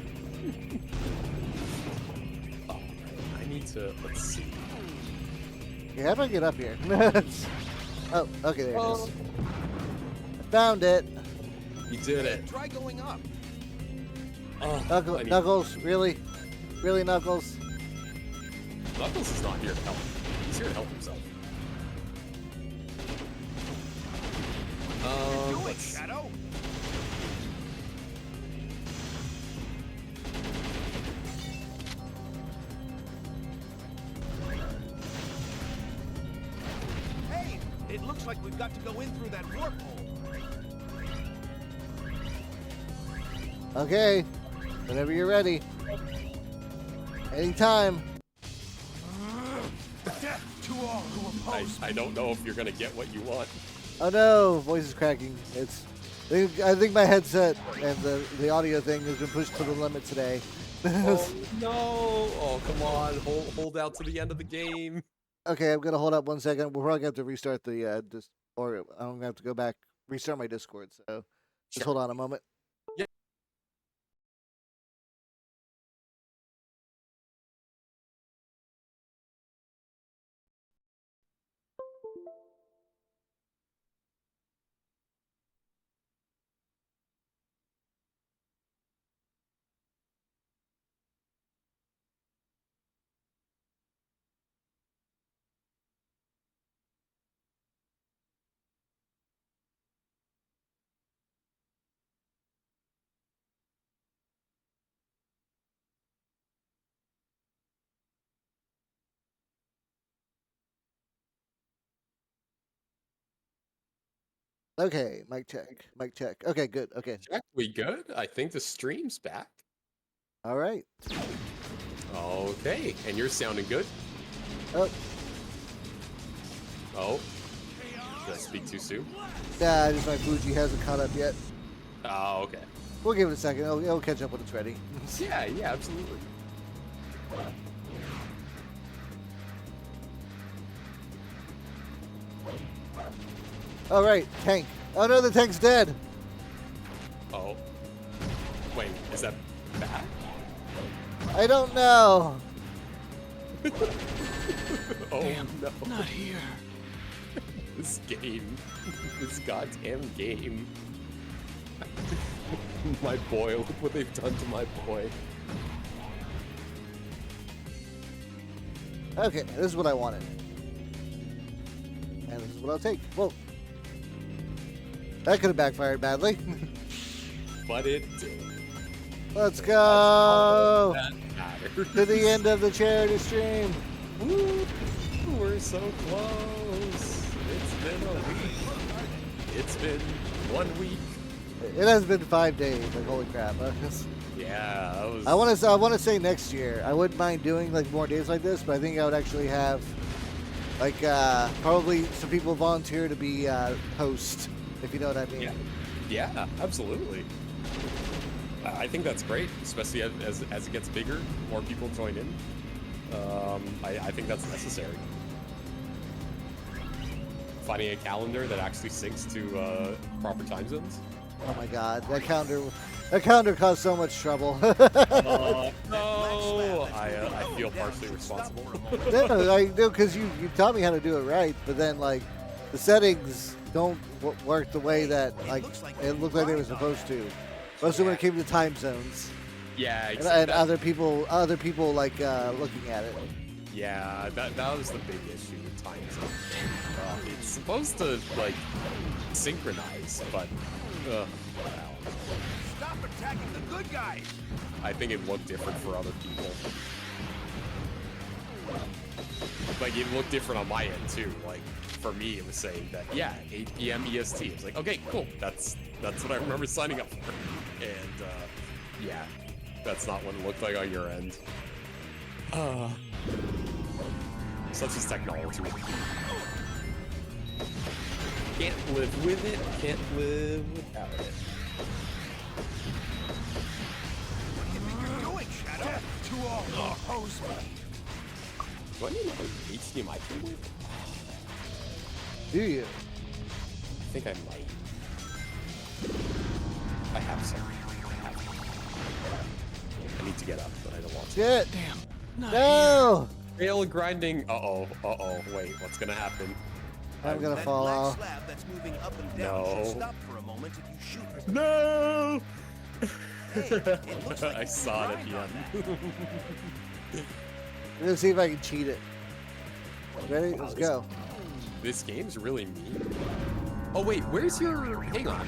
Oh, I need to, let's see. Yeah, how do I get up here? Oh, okay, there it is. I found it. You did it. Try going up. Oh, I need- Knuckles, really? Really, Knuckles? Knuckles is not here to help. He's here to help himself. Do it, Let's see. Shadow. Hey, it looks like we've got to go in through that warp hole. Okay, whenever you're ready. Anytime. Death to all who oppose. I don't know if you're gonna get what you want. Oh no, voice is cracking. I think my headset and the audio thing has been pushed to the limit today. Oh no! Oh come on! Hold out to the end of the game. Okay, I'm gonna hold up 1 second. We're probably gonna have to restart the or I'm gonna have to go back, restart my Discord. So just hold on a moment. Okay, mic check, mic check. Okay, good. Okay, Jack, we good? I think the stream's back. all right. Okay, and you're sounding good. Oh, Oh, did I speak too soon? yeah, just my Fuji hasn't caught up yet. Oh, okay. We'll give it a second. It'll catch up when it's ready. Yeah, absolutely. All right, tank. Oh no, the tank's dead. Oh, wait, is that bad? I don't know. Oh Damn, no, not here. this game, this goddamn game. My boy, look what they've done to my boy. Okay, this is what I wanted. And this is what I'll take. Whoa. That could have backfired badly. But it did. Let's That's all go that matters. to the end of the charity stream. Woo, we're so close. It's been a week. It's been 1 week. It has been 5 days. Like holy crap. Yeah, that was. I want to say next year. I wouldn't mind doing like more days like this, but I think I would actually have like probably some people volunteer to be host if you know what I mean. Yeah, absolutely. I think that's great, especially as it gets bigger, more people join in. I think that's necessary. Finding a calendar that actually syncs to proper time zones. Oh my God, that calendar caused so much trouble. No, I feel partially responsible. No, because you taught me how to do it right, but then like the settings don't work the way that like it looked like they were supposed to, mostly when it came to time zones. Yeah, And other people like looking at it. Yeah, that was the big issue with time zone. It's supposed to like synchronize, but wow. Stop attacking the good guys! I think it looked different for other people. Like it looked different on my end too. Like for me, it was saying that 8 p.m. EST. It's like okay, cool. That's what I remember signing up for. And yeah, that's not what it looked like on your end. Such as technology. Can't live with it. Can't live without it. What do you think you're doing, Shadow? To all who oppose me. Do I need an HDMI cable? Do you? I think I might. I have some. I need to get up, but I don't want to. Shit! Damn. No! Rail grinding. Uh-oh. Wait, what's gonna happen? I'm gonna That fall black off. slab that's moving up and down No. should stop for a moment if you shoot it. No! Hey, it looks like I you saw it at the grind end. I'm gonna see if I can cheat it. Ready? Let's go. This game's really mean. Oh wait, where's your... Hang on.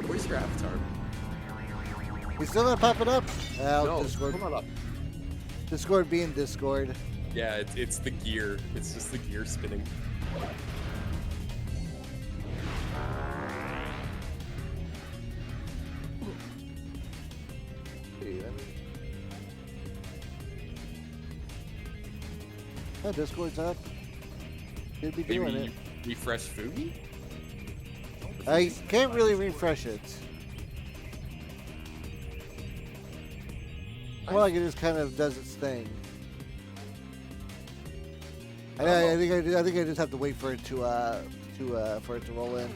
Where's your avatar? He's still not popping up? No, Discord. come on up. Discord being Discord. Yeah, it's the gear. It's just the gear spinning. Oh, Discord's up. Should be doing Maybe it. refresh Fugi? I can't really refresh it. More like it just kind of does its thing. I think I just have to wait for it to roll in.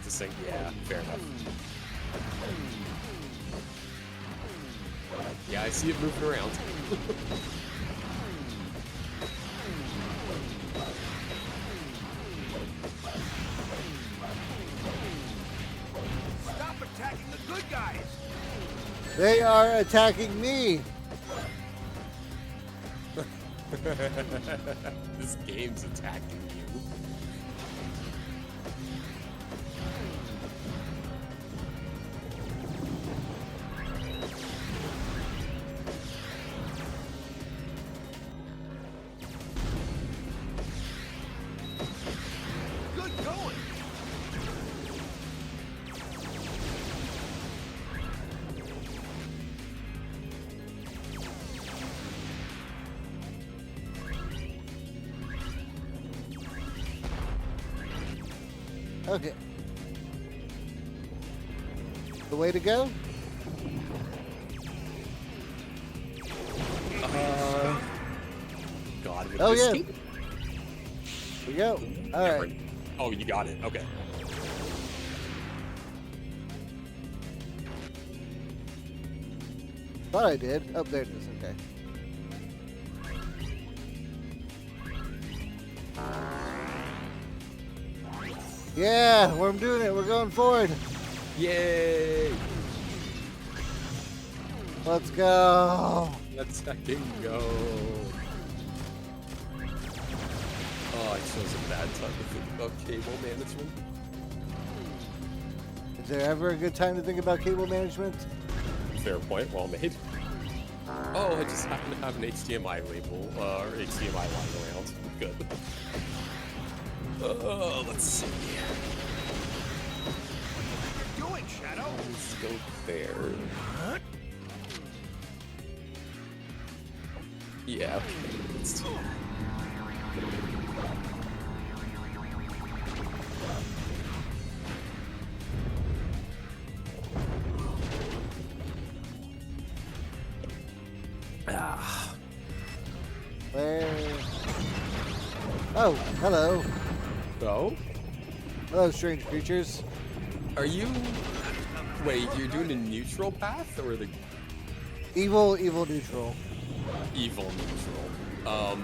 To sync? Yeah, fair enough. Yeah, I see it moving around. Stop attacking the good guys! They are attacking me. This game's attacking you. Good going! Okay. The way to go? God, with Oh, this yeah. game- Here we go. All right. Oh, you got it. Okay. Thought I did. Oh, there it is. Okay. Yeah, I'm doing it. We're going forward. Yay! Let's go. Let's fucking go. Oh, I chose a bad time to think about cable management. Is there ever a good time to think about cable management? Fair point, well made. Oh, I just happen to have an HDMI label, or HDMI line around. Good. Let's see. What are you doing, Shadow? Let's go there. Yeah, okay. Let's do that. Oh, hello. Oh? Hello, strange creatures. Are you... Wait, you're doing the neutral path or the Evil neutral. evil neutral?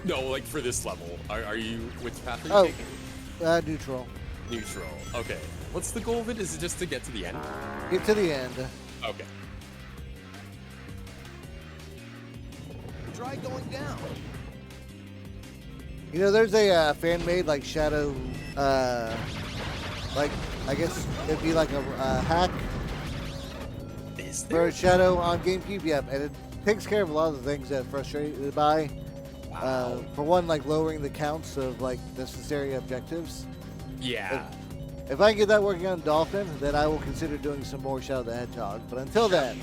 No, like for this level. Are you... Which path are you taking? Neutral. Neutral. Okay. What's the goal of it? Is it just to get to the end? Get to the end. Okay. Try going down. You know, there's a fan-made like shadow, like I guess it'd be like a hack Is for there? a shadow on GameCube. Yep, and it takes care of a lot of the things that frustrated by. Wow. For one, like lowering the counts of like necessary objectives. Yeah. If I can get that working on Dolphin, then I will consider doing some more Shadow the Hedgehog. But until then,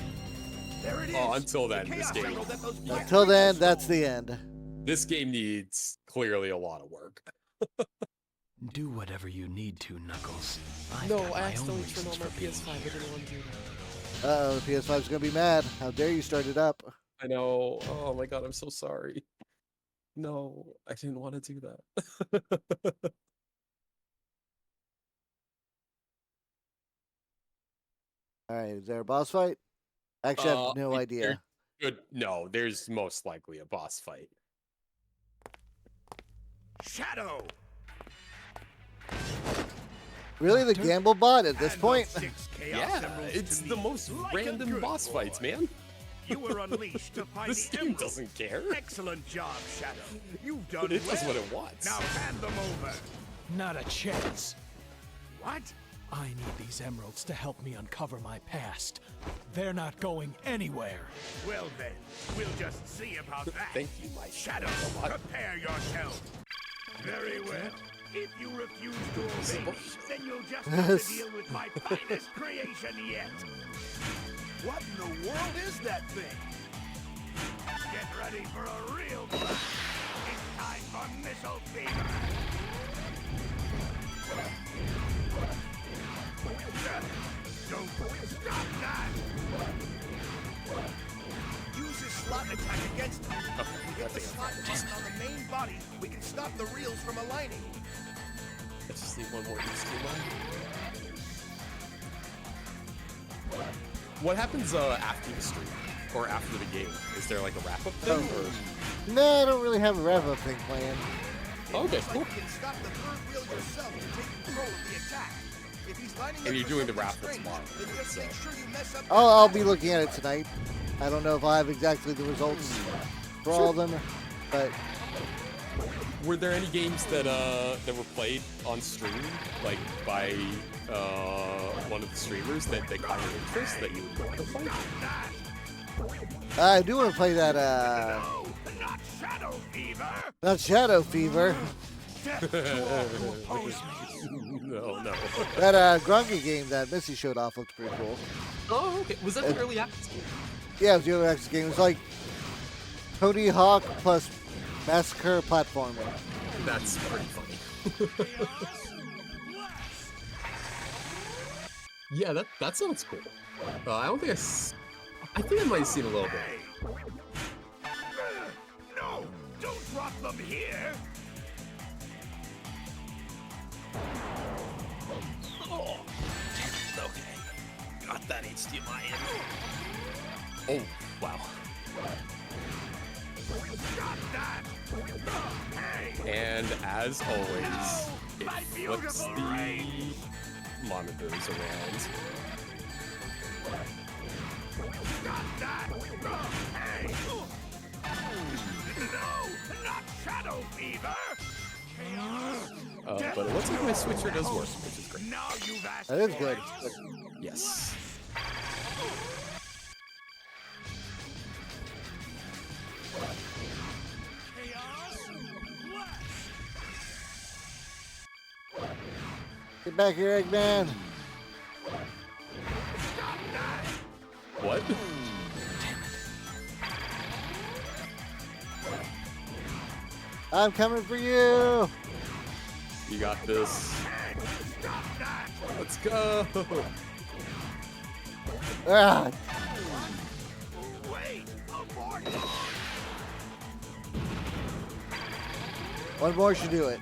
There it is. Oh, until then, The this Chaos game. Emerald that those black until then, creatures that's stole. the end. This game needs clearly a lot of work. Do whatever you need to, Knuckles. I've No, got I my accidentally own turned reasons on my for being PS5. I here. didn't want to do that. Uh-oh, the PS5's gonna be mad. How dare you start it up? I know. Oh my god, I'm so sorry. No, I didn't want to do that. All right, is there a boss fight? Actually, I have no There- idea. Good. No, there's most likely a boss fight. Shadow! Really, the gamble bot at this Hand point? those 6 Chaos Yeah, Emeralds to it's me, the most like a random good boss boy. fights, man. You were unleashed to find This the game emerald. doesn't care. Excellent job, Shadow. You've done But it does well. what it wants. Now hand them over. Not a chance. What? I need these emeralds to help me uncover my past. They're not going anywhere. Well then, we'll just see about that. Thank you, Mike. Shadow, prepare yourself. Very well. If you refuse to obey me, then you'll just have to deal with my finest creation yet. What in the world is that thing? Get ready for a real blast. It's time for missile fever. Don't stop that! Use his slot attack against him. Okay, Hit the slot button on the main body, we can stop the reels from aligning. I just need one more ESC line. What happens after the stream? Or after the game? Is there like a wrap-up thing? Or... No, I don't really have a rev-up thing planned. Okay, Looks cool. like you can stop the third reel yourself and take control of the attack. If he's lining And up you're for doing the something raffle strange, tomorrow, then just so. make sure you mess up I'll be looking at it tonight. I don't know if I have exactly the results for all of them, but Were there any games that were played on stream, like by one of the streamers that caught your interest that you would want to play? I do want to play that, No, not Shadow Fever. not Shadow Fever, No, no. that Grungy game that Missy showed off looked pretty cool. Oh, okay. Was that the early access game? Yeah, it was the other X game. It was like Tony Hawk plus Massacre platforming. That's pretty funny. Yeah, that sounds cool. I don't think I think I might have seen a little bit. Hey. No, don't drop them here. Oh, okay. Got that HDMI in. Oh, wow. Stop that. Hey. And as always, it My flips beautiful the rain. monitors around. Stop that. Hey. No, not Shadow Fever. But it looks like my switcher does work, which is great. Now you've asked That is for good. it. Yes. Get back here, Eggman. What? I'm coming for you. You got this. Let's go. Ah, Wait, abort. One more should do it.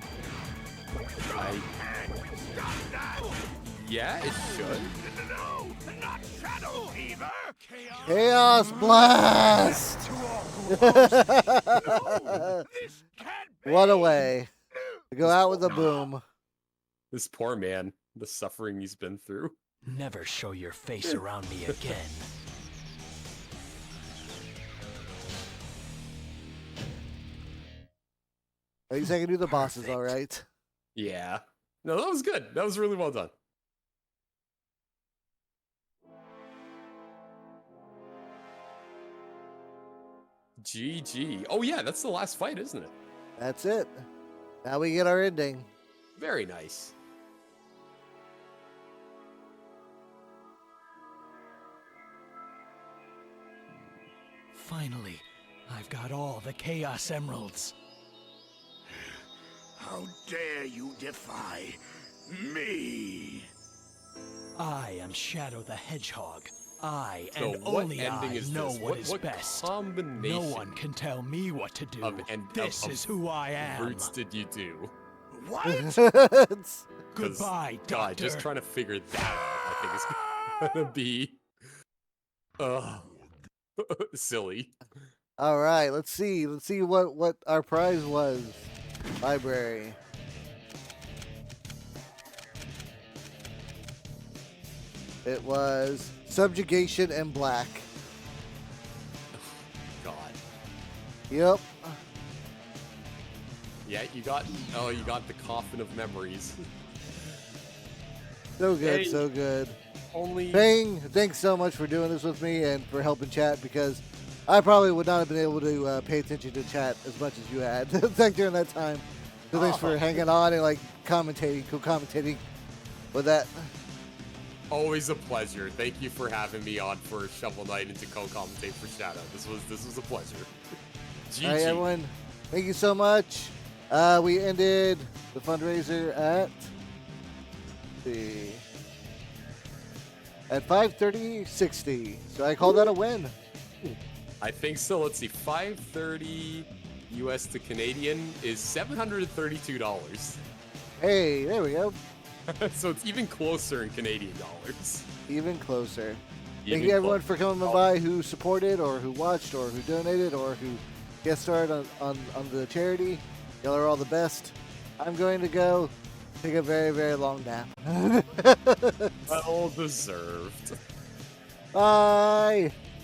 Yeah, it should. No, not Shadow Fever. Chaos Blast! This can't be. What a way to go out with a boom. This poor man, the suffering he's been through. Never show your face around me again. At least I can do the bosses, all right. Yeah. No, that was good. That was really well done. GG. Oh yeah, that's the last fight, isn't it? That's it. Now we get our ending. Very nice. Finally, I've got all the Chaos Emeralds. How dare you defy me? I am Shadow the Hedgehog. I So and what only ending I is know this? what is What best. combination No one can tell me what to do. This of is who I am. Roots did you do? What? Goodbye, God, Doctor. just trying to figure that out, I think is gonna be silly. All right, let's see. Let's see what our prize was. Library. It was subjugation and black. God. Yep. Yeah, you got the coffin of memories. So good, Hey. so good. Only Bang, thanks so much for doing this with me and for helping chat, because I probably would not have been able to pay attention to chat as much as you had like during that time. So thanks for hanging on and like co-commentating with that. always a pleasure. Thank you for having me on for Shovel Knight and to co-commentate for Shadow. This was a pleasure. GG. All right, everyone. Thank you so much. We ended the fundraiser at at 530.60. So I call that a win. I think so. Let's see. 530 US to Canadian is $732. Hey, there we go. So it's even closer in Canadian dollars. Even closer. Thank Even you everyone closer. for coming by who supported or who watched or who donated or who guest starred on the charity. Y'all are all the best. I'm going to go take a very, very long nap. Well deserved. Bye.